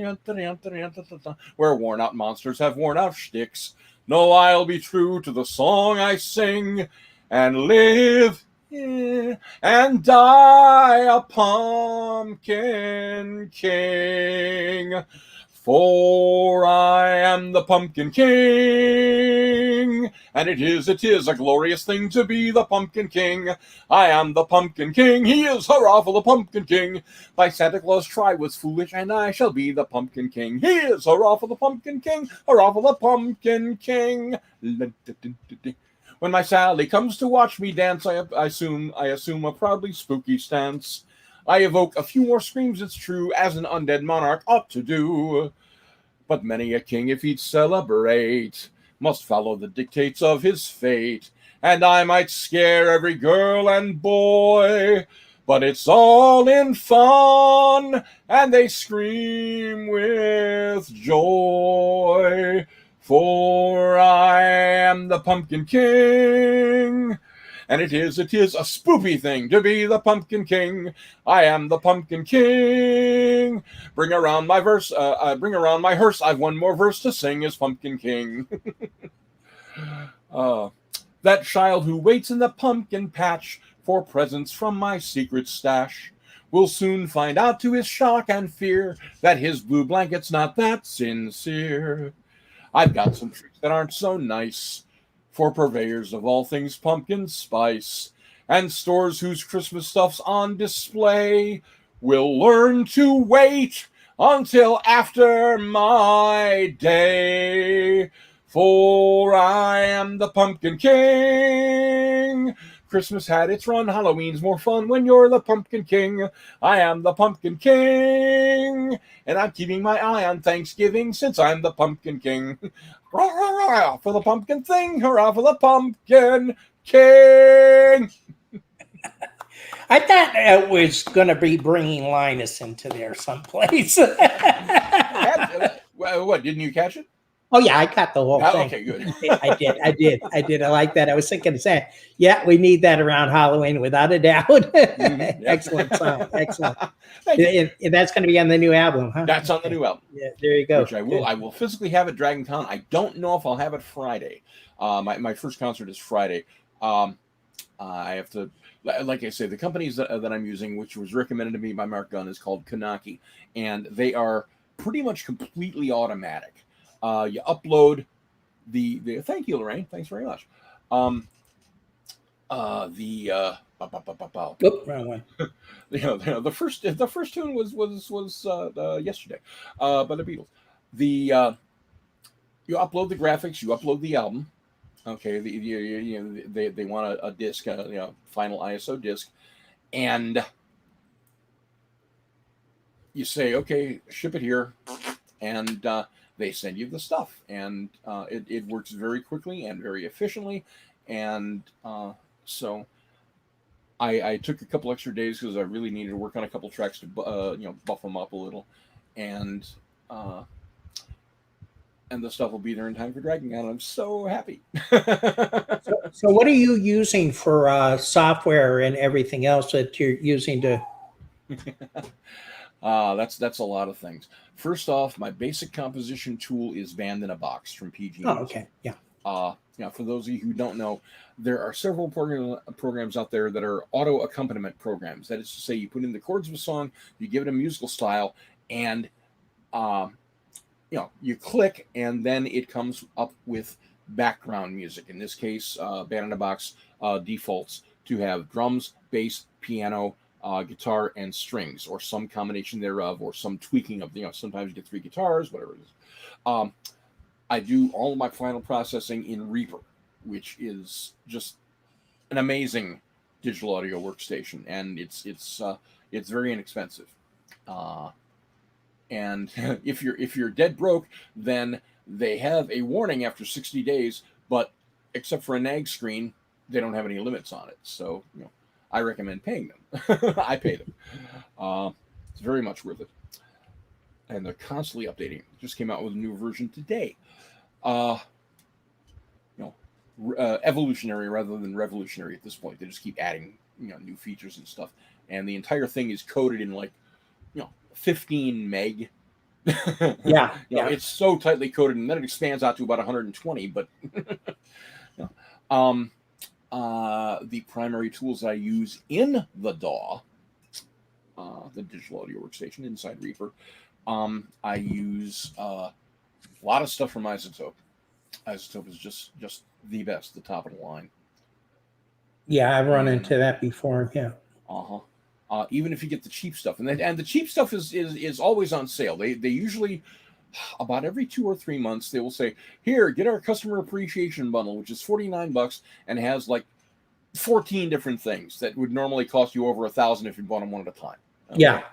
where worn out monsters have worn out shticks. No, I'll be true to the song I sing and live and die a pumpkin king. For I am the Pumpkin King, and it is a glorious thing to be the Pumpkin King. I am the Pumpkin King, he is hurrah for the Pumpkin King. By Santa Claus try was foolish, and I shall be the Pumpkin King. He is hurrah for the Pumpkin King, hurrah for the Pumpkin King. When my Sally comes to watch me dance, I assume a proudly spooky stance. I evoke a few more screams, it's true, as an undead monarch ought to do. But many a king, if he'd celebrate, must follow the dictates of his fate. And I might scare every girl and boy, but it's all in fun, and they scream with joy. For I am the Pumpkin King, and it is a spoopy thing to be the Pumpkin King. I am the Pumpkin King. Bring around my verse, bring around my hearse. I've one more verse to sing as Pumpkin King. That child who waits in the pumpkin patch for presents from my secret stash will soon find out to his shock and fear that his blue blanket's not that sincere. I've got some tricks that aren't so nice for purveyors of all things pumpkin spice, and stores whose Christmas stuff's on display will learn to wait until after my day. For I am the Pumpkin King. Christmas had its run, Halloween's more fun when you're the Pumpkin King. I am the Pumpkin King, and I'm keeping my eye on Thanksgiving since I'm the Pumpkin King. Hurrah for the pumpkin thing, hurrah for the Pumpkin King. I thought it was going to be bringing Linus into there someplace. What, didn't you catch it? Oh, yeah, I got the whole thing. Okay, good. I did. I like that. I was thinking of saying, yeah, we need that around Halloween without a doubt. Mm-hmm. Excellent song. Excellent. And that's going to be on the new album, huh? That's on the new album. Yeah, there you go. Which I will physically have at Dragon Con. I don't know if I'll have it Friday. My first concert is Friday. I have to, like I say, the companies that I'm using, which was recommended to me by Mark Gunn, is called Kanaki, and they are pretty much completely automatic. You upload the thank you, Lorraine. Thanks very much. Wrong one. The first tune was yesterday by the Beatles. You upload the graphics, you upload the album. Okay, they want a disc, final ISO disc, and you say, okay, ship it here, and they send you the stuff, and it works very quickly and very efficiently, and so I took a couple extra days because I really needed to work on a couple tracks to buff them up a little, and the stuff will be there in time for Dragon Con. I'm so happy. So what are you using for software and everything else that you're using to? That's a lot of things. First off, my basic composition tool is Band in a Box from PG. Oh, okay, yeah. For those of you who don't know, there are several programs out there that are auto accompaniment programs. That is to say, you put in the chords of a song, you give it a musical style, and you click, and then it comes up with background music. In this case, Band in a Box defaults to have drums, bass, piano, guitar, and strings, or some combination thereof, or some tweaking of, sometimes you get 3 guitars, whatever it is. I do all of my final processing in Reaper, which is just an amazing digital audio workstation, and it's very inexpensive. And if you're dead broke, then they have a warning after 60 days, but except for a nag screen, they don't have any limits on it. So, I recommend paying them. I pay them. It's very much worth it. And they're constantly updating. Just came out with a new version today. Evolutionary rather than revolutionary at this point. They just keep adding, new features and stuff. And the entire thing is coded in 15 meg. Yeah. It's so tightly coded, and then it expands out to about 120. But the primary tools I use in the DAW, the digital audio workstation inside Reaper, I use a lot of stuff from Isotope. Isotope is just the best, the top of the line. Yeah, I've run into that before. Yeah. Even if you get the cheap stuff, and the cheap stuff is always on sale. They usually, about every 2 or 3 months, they will say, "Here, get our customer appreciation bundle," which is $49 and has 14 different things that would normally cost you over $1,000 if you bought them one at a time. Okay? Yeah.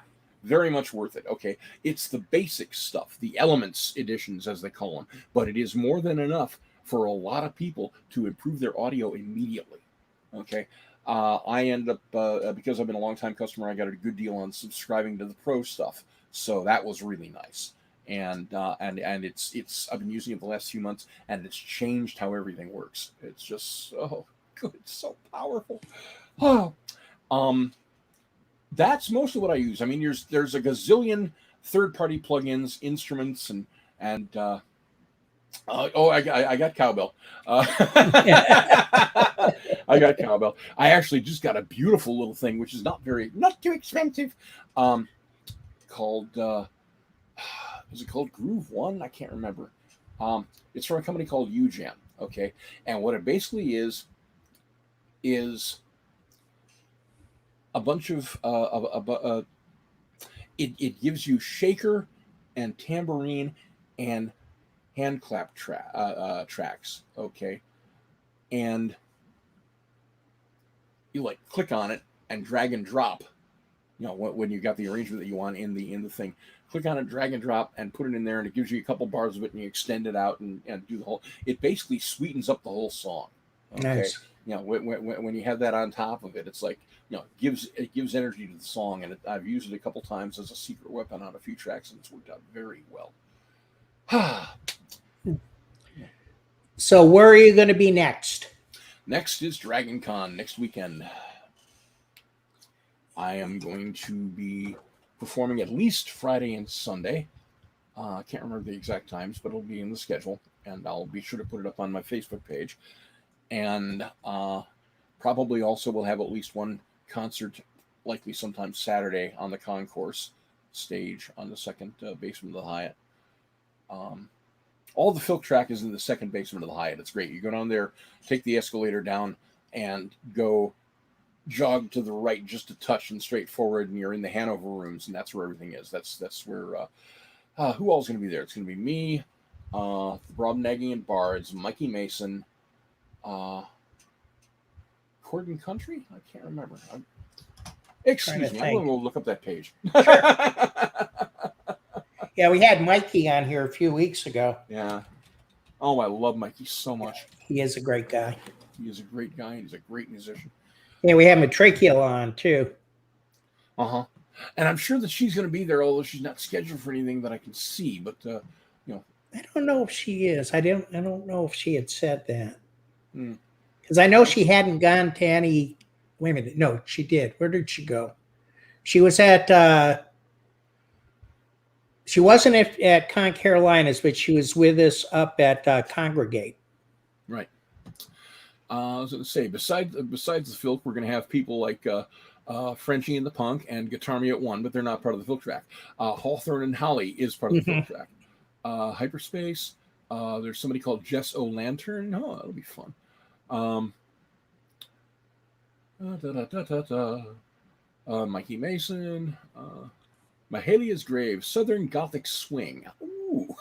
Very much worth it. Okay, it's the basic stuff, the elements editions as they call them, but it is more than enough for a lot of people to improve their audio immediately. Okay. I end up, because I've been a long-time customer, I got a good deal on subscribing to the pro stuff. So that was really nice. And it's I've been using it the last few months, and it's changed how everything works. It's just so good, so powerful. That's most of what I use. I mean, there's a gazillion third-party plugins, instruments, and I got cowbell. I got cowbell. I actually just got a beautiful little thing, which is not too expensive. Called is it called Groove One? I can't remember. It's from a company called UJam. Okay, and what it basically is a bunch of it gives you shaker and tambourine and hand clap tracks. Okay, and you click on it and drag and drop. When you got the arrangement that you want in the thing, click on it, drag and drop, and put it in there, and it gives you a couple bars of it, and you extend it out and do the whole. It basically sweetens up the whole song. Okay? Nice. When you have that on top of it, it's it gives energy to the song, and I've used it a couple times as a secret weapon on a few tracks, and it's worked out very well. So where are you going to be next? Next is Dragon Con next weekend. I am going to be performing at least Friday and Sunday. I can't remember the exact times, but it'll be in the schedule, and I'll be sure to put it up on my Facebook page. And probably also will have at least one concert, likely sometime Saturday, on the concourse stage on the second basement of the Hyatt. All the Filk track is in the second basement of the Hyatt. It's great. You go down there, take the escalator down, and jog to the right just a touch and straight forward, and you're in the Hanover rooms, and that's where everything is. That's where who all's going to be there? It's going to be me, the Brobdingnagian Bards, Mikey Mason, Corden Country? I can't remember. Excuse me, I'm going to go look up that page. Yeah, we had Mikey on here a few weeks ago. Yeah. Oh, I love Mikey so much. He is a great guy. He is a great guy. He's a great musician. Yeah, we have Matricial on too. And I'm sure that she's going to be there, although she's not scheduled for anything that I can see. But I don't know if she is. I don't know if she had said that. Because I know she hadn't gone to any. Wait a minute. No, she did. Where did she go? She was at. She wasn't at Con Carolinas, but she was with us up at Congregate. Right. I was going to say, besides the Filk, we're going to have people like Frenchie and the Punk and Guitar Me at One, but they're not part of the Filk track. Hawthorne and Holly is part of the Filk track. Hyperspace. There's somebody called Jess O'Lantern. Oh, that'll be fun. Mikey Mason. Mahalia's Grave, Southern Gothic Swing. Ooh.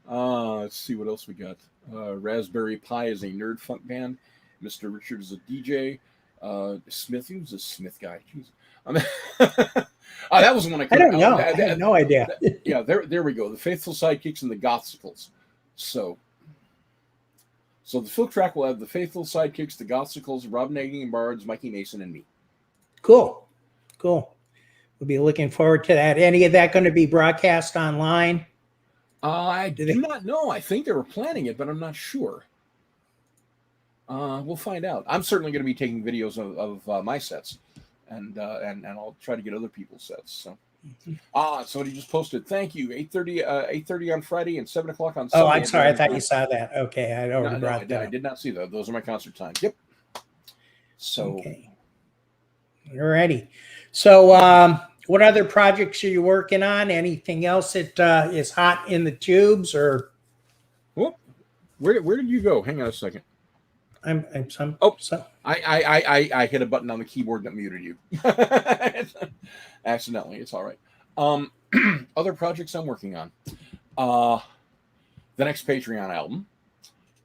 Let's see what else we got. Raspberry Pi is a nerd funk band. Mr. Richard is a DJ. Smith, who's a Smith guy? Jeez. That was the one I I couldn't. don't know. I have no idea. Yeah, there we go. The Faithful Sidekicks and the Gothsicles. So the Filk track will have the Faithful Sidekicks, the Gothsicles, Rob Nagy and Bards, Mikey Mason, and me. Cool. We'll be looking forward to that. Any of that going to be broadcast online? I do not know. I think they were planning it, but I'm not sure. We'll find out. I'm certainly going to be taking videos of my sets, and I'll try to get other people's sets. So, somebody just posted. Thank you. 8:30 on Friday and 7 o'clock on Sunday. Oh, I'm sorry. I thought you saw that. Okay, I already brought that. I did not see that. Those are my concert times. Yep. So. Okay. Alrighty. So, what other projects are you working on? Anything else that is hot in the tubes, or? Whoop. Where did you go? Hang on a second. I hit a button on the keyboard that muted you. Accidentally. It's all right. Other projects I'm working on. The next Patreon album,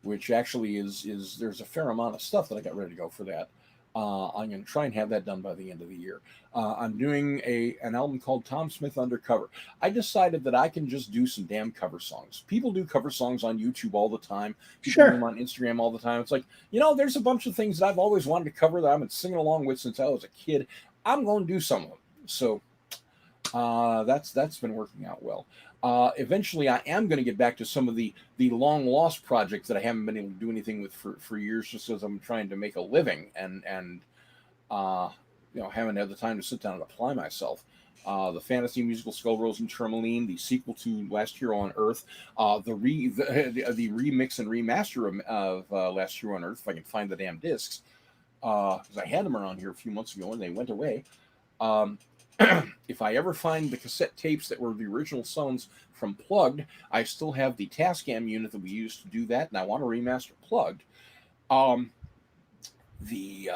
which actually is there's a fair amount of stuff that I got ready to go for that. I'm going to try and have that done by the end of the year. I'm doing an album called Tom Smith Undercover. I decided that I can just do some damn cover songs. People do cover songs on YouTube all the time. People do them on Instagram all the time. It's like, there's a bunch of things that I've always wanted to cover that I've been singing along with since I was a kid. I'm going to do some of them. So that's been working out well. Eventually, I am going to get back to some of the long lost projects that I haven't been able to do anything with for years, just as I'm trying to make a living and haven't had the time to sit down and apply myself. The fantasy musical Skull Rose and Tourmaline, the sequel to Last Hero on Earth, the remix and remaster of Last Hero on Earth, if I can find the damn discs, because I had them around here a few months ago and they went away. If I ever find the cassette tapes that were the original songs from Plugged, I still have the Tascam unit that we used to do that, and I want to remaster Plugged. The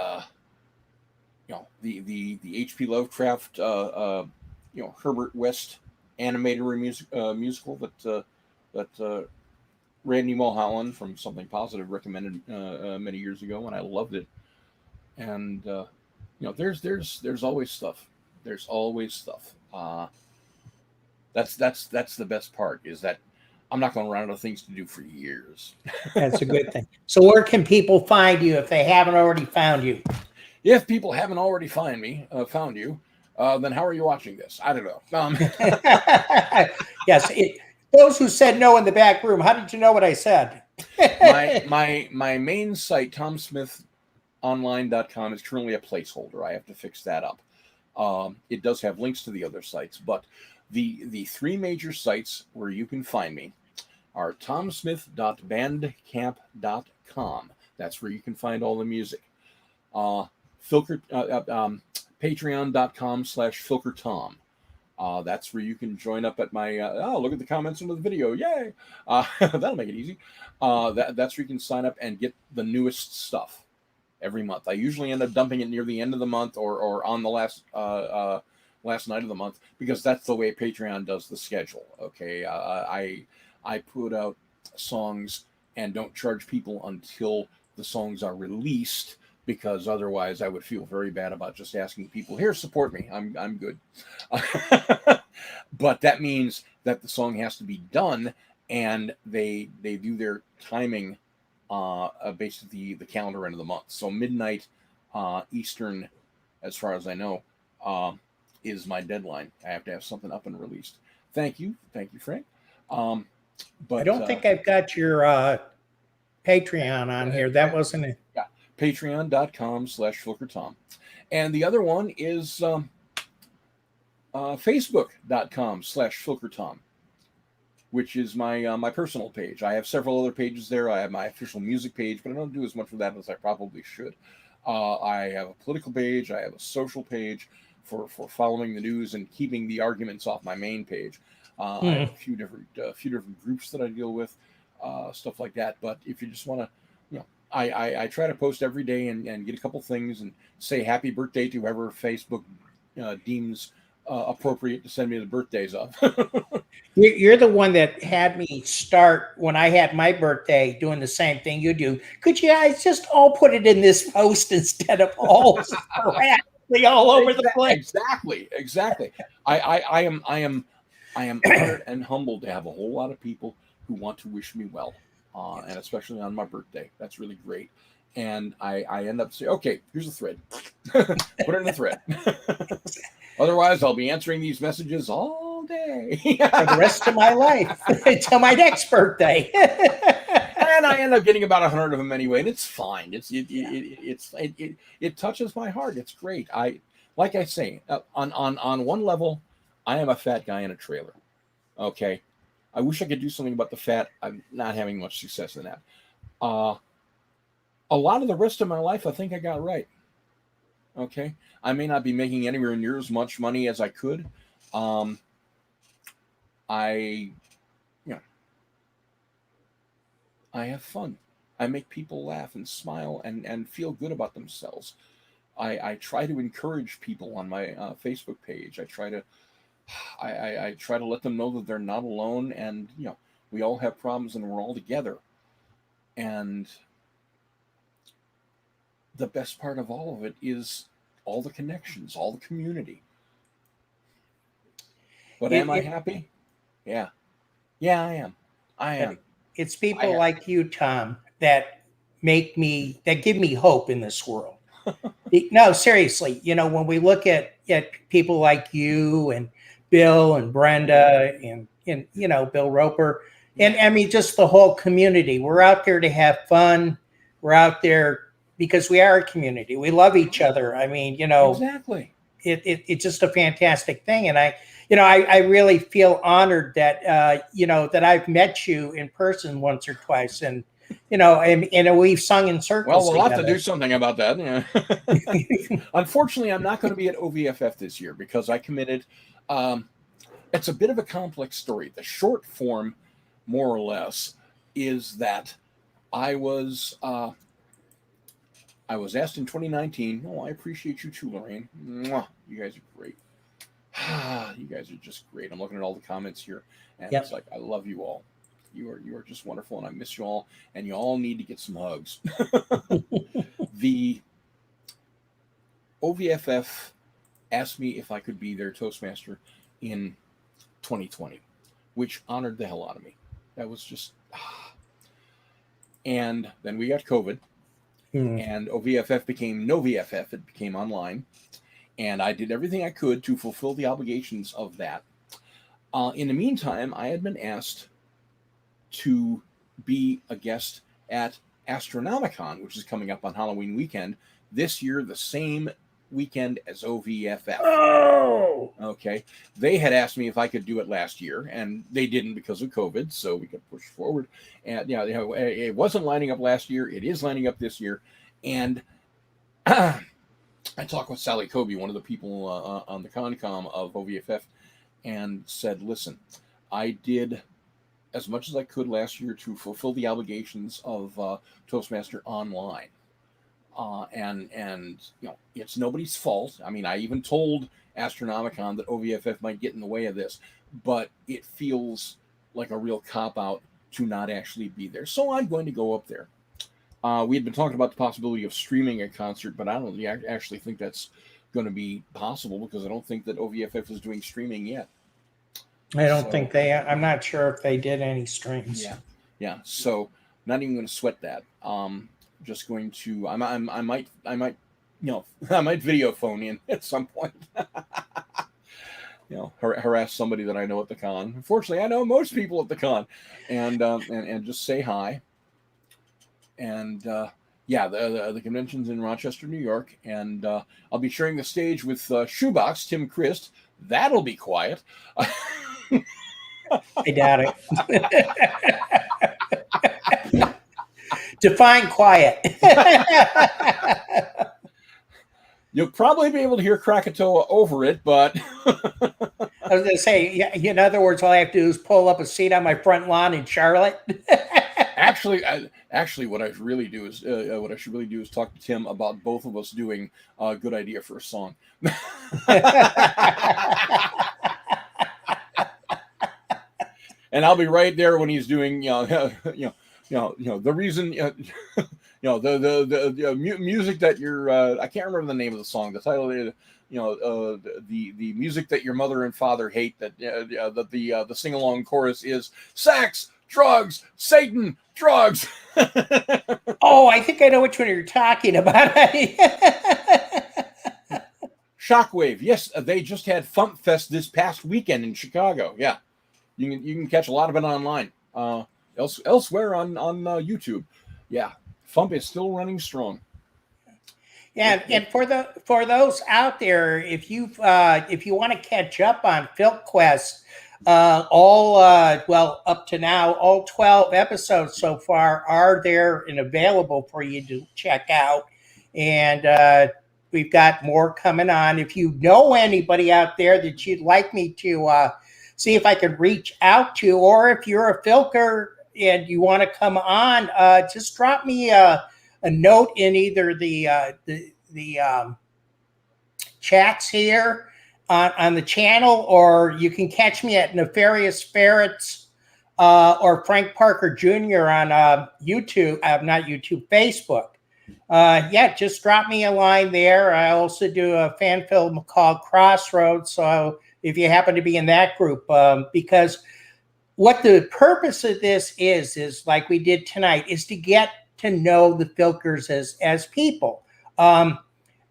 H.P. Lovecraft, Herbert West animated musical that Randy Mulholland from Something Positive recommended many years ago, and I loved it. And there's always stuff. There's always stuff. That's the best part, is that I'm not going to run out of things to do for years. That's a good thing. So where can people find you if they haven't already found you? If people haven't already found you, then how are you watching this? I don't know. Yes. Those who said no in the back room, how did you know what I said? my main site, TomSmithOnline.com, is currently a placeholder. I have to fix that up. It does have links to the other sites, but the three major sites where you can find me are tomsmith.bandcamp.com. That's where you can find all the music. Patreon.com/FilkerTom. That's where you can join up at my, look at the comments under the video. Yay. That'll make it easy. That's where you can sign up and get the newest stuff every month. I usually end up dumping it near the end of the month or on the last night of the month, because that's the way Patreon does the schedule. Okay. I put out songs and don't charge people until the songs are released, because otherwise I would feel very bad about just asking people, here, support me. I'm good. But that means that the song has to be done, and they do their timing based on the calendar end of the month. So midnight Eastern, as far as I know, is my deadline. I have to have something up and released. Thank you, Frank. But I don't think I've got your Patreon on here. That wasn't it. Yeah, patreon.com/FilkerTom. And the other one is facebook.com/FilkerTom, which is my personal page. I have several other pages there. I have my official music page, but I don't do as much for that as I probably should. I have a political page. I have a social page for following the news and keeping the arguments off my main page. I have a few different groups that I deal with, stuff like that. But if you just want to, I try to post every day and get a couple things and say happy birthday to whoever Facebook deems appropriate to send me the birthdays of. You're the one that had me start when I had my birthday doing the same thing you do. Could you guys just all put it in this post instead of all sporadically all over the place? Exactly. I am honored and humbled to have a whole lot of people who want to wish me well, and especially on my birthday. That's really great. And I end up saying, okay, here's a thread. Put it in a thread. Otherwise, I'll be answering these messages all day for the rest of my life until my next birthday. And I end up getting about 100 of them anyway, and it's fine. It touches my heart. It's great. Like I say, on one level, I am a fat guy in a trailer. Okay, I wish I could do something about the fat. I'm not having much success in that. A lot of the rest of my life, I think I got right. Okay, I may not be making anywhere near as much money as I could. I have fun. I make people laugh and smile and feel good about themselves. I try to encourage people on my Facebook page. I try to let them know that they're not alone, and we all have problems and we're all together. And the best part of all of it is all the connections, all the community. But am I happy? Yeah, I am. It's people like you, Tom, that give me hope in this world. No, seriously, when we look at people like you and Bill and Brenda and Bill Roper, and I mean just the whole community, we're out there to have fun. We're out there because we are a community. We love each other. I mean, exactly. It's just a fantastic thing, and I really feel honored that that I've met you in person once or twice, and and we've sung in circles. Well, we'll have to do something about that. Yeah. Unfortunately, I'm not going to be at OVFF this year because I committed. It's a bit of a complex story. The short form, more or less, is that I was asked in 2019. Oh, I appreciate you too, Lorraine. Mwah, you guys are great. You guys are just great. I'm looking at all the comments here, and It's like, I love you all. You are just wonderful, and I miss you all, and you all need to get some hugs. The OVFF asked me if I could be their Toastmaster in 2020, which honored the hell out of me. That was just... And then we got COVID, and OVFF became no VFF. It became online. And I did everything I could to fulfill the obligations of that. In the meantime, I had been asked to be a guest at Astronomicon, which is coming up on Halloween weekend. This year, the same weekend as OVFF. Oh! Okay. They had asked me if I could do it last year, and they didn't because of COVID, so we could push forward. And, it wasn't lining up last year. It is lining up this year. And... I talked with Sally Kobe, one of the people on the Concom of OVFF, and said, listen, I did as much as I could last year to fulfill the obligations of Toastmaster Online. And it's nobody's fault. I mean, I even told Astronomicon that OVFF might get in the way of this, but it feels like a real cop-out to not actually be there. So I'm going to go up there. We had been talking about the possibility of streaming a concert, but I don't actually think that's going to be possible because I don't think that OVFF is doing streaming yet. I don't think I'm not sure if they did any streams. Yeah. So not even going to sweat that. Just going to, I might, I might video phone in at some point. Harass somebody that I know at the con. Unfortunately, I know most people at the con, and just say hi. And the convention's in Rochester, New York, and I'll be sharing the stage with Shoebox Tim Christ. That'll be quiet. I doubt it. Define quiet. You'll probably be able to hear Krakatoa over it, but I was going to say, in other words, all I have to do is pull up a seat on my front lawn in Charlotte. Actually, what I really do is what I should really do is talk to Tim about both of us doing a good idea for a song. And I'll be right there when he's doing, the reason, the music that you're, I can't remember the name of the song. The title, the music that your mother and father hate. That the sing along chorus is sex, drugs, Satan, drugs. Oh, I think I know which one you're talking about. Shockwave. Yes, they just had Fump Fest this past weekend in Chicago. Yeah. You can catch a lot of it online, elsewhere on YouTube. Yeah, Fump is still running strong. Yeah, and for those out there, if you want to catch up on Filk Quest, up to now, all 12 episodes so far are there and available for you to check out, and we've got more coming on. If you know anybody out there that you'd like me to see if I could reach out to, or if you're a Filker and you want to come on, just drop me a note in either the chats here on the channel, or you can catch me at Nefarious Ferrets or Frank Parker Jr. on YouTube, not YouTube, Facebook. Just drop me a line there. I also do a fan film called Crossroads, so if you happen to be in that group, because what the purpose of this is like we did tonight, is to get to know the Filkers as people.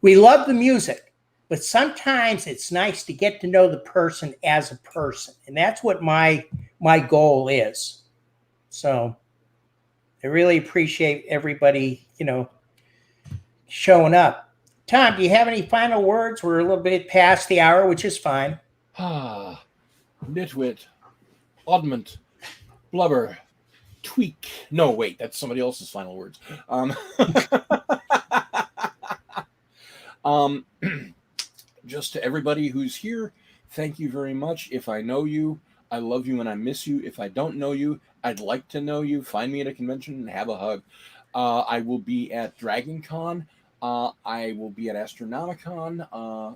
We love the music, but sometimes it's nice to get to know the person as a person, and that's what my goal is. So I really appreciate everybody, showing up. Tom, do you have any final words? We're a little bit past the hour, which is fine. Nitwit, oddment, blubber, tweak. No, wait, that's somebody else's final words. Just to everybody who's here, thank you very much. If I know you, I love you and I miss you. If I don't know you, I'd like to know you. Find me at a convention and have a hug. I will be at Dragon Con. I will be at Astronomicon.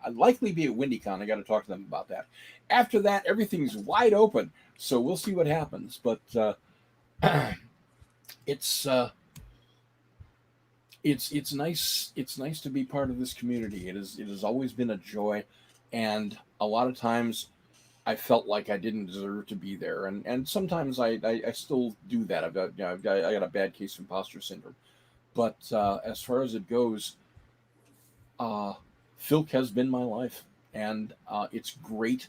I'd likely be at WindyCon. I got to talk to them about that. After that, everything's wide open, so we'll see what happens. But it's nice. It's nice to be part of this community. It has always been a joy, and a lot of times I felt like I didn't deserve to be there, and sometimes I still do that. I got a bad case of imposter syndrome, but as far as it goes, Filk has been my life, and it's great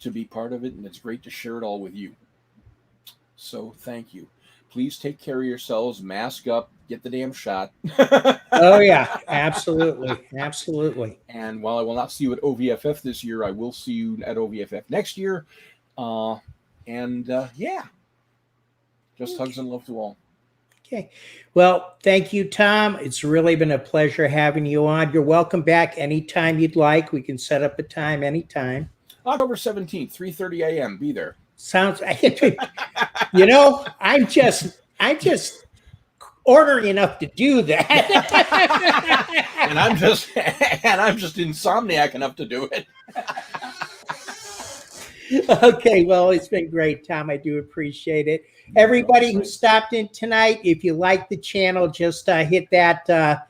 to be part of it, and it's great to share it all with you. So thank you. Please take care of yourselves, mask up, get the damn shot. Oh yeah, absolutely. Absolutely. And while I will not see you at OVFF this year, I will see you at OVFF next year. Just hugs and love to all. Okay. Well, thank you, Tom. It's really been a pleasure having you on. You're welcome back anytime you'd like. We can set up a time anytime. October 17th, 3:30 a.m. Be there. Sounds, I'm just ornery enough to do that. and I'm just insomniac enough to do it. Okay, well, it's been great, Tom. I do appreciate it. Everybody who stopped in tonight, if you like the channel, just hit that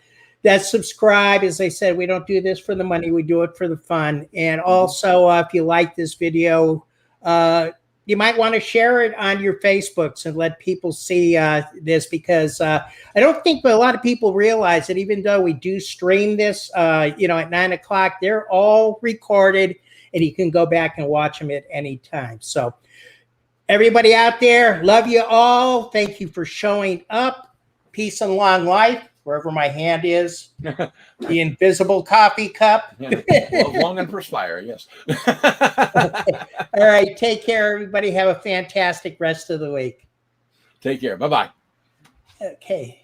subscribe. As I said, we don't do this for the money. We do it for the fun. And also, if you like this video, you might want to share it on your Facebooks and let people see this, because I don't think a lot of people realize that even though we do stream this, at 9 o'clock, they're all recorded and you can go back and watch them at any time. So everybody out there, love you all. Thank you for showing up. Peace and long life, wherever my hand is. The invisible coffee cup. Yeah. Love long and perspire, yes. All right, take care, everybody. Have a fantastic rest of the week. Take care. Bye-bye. Okay.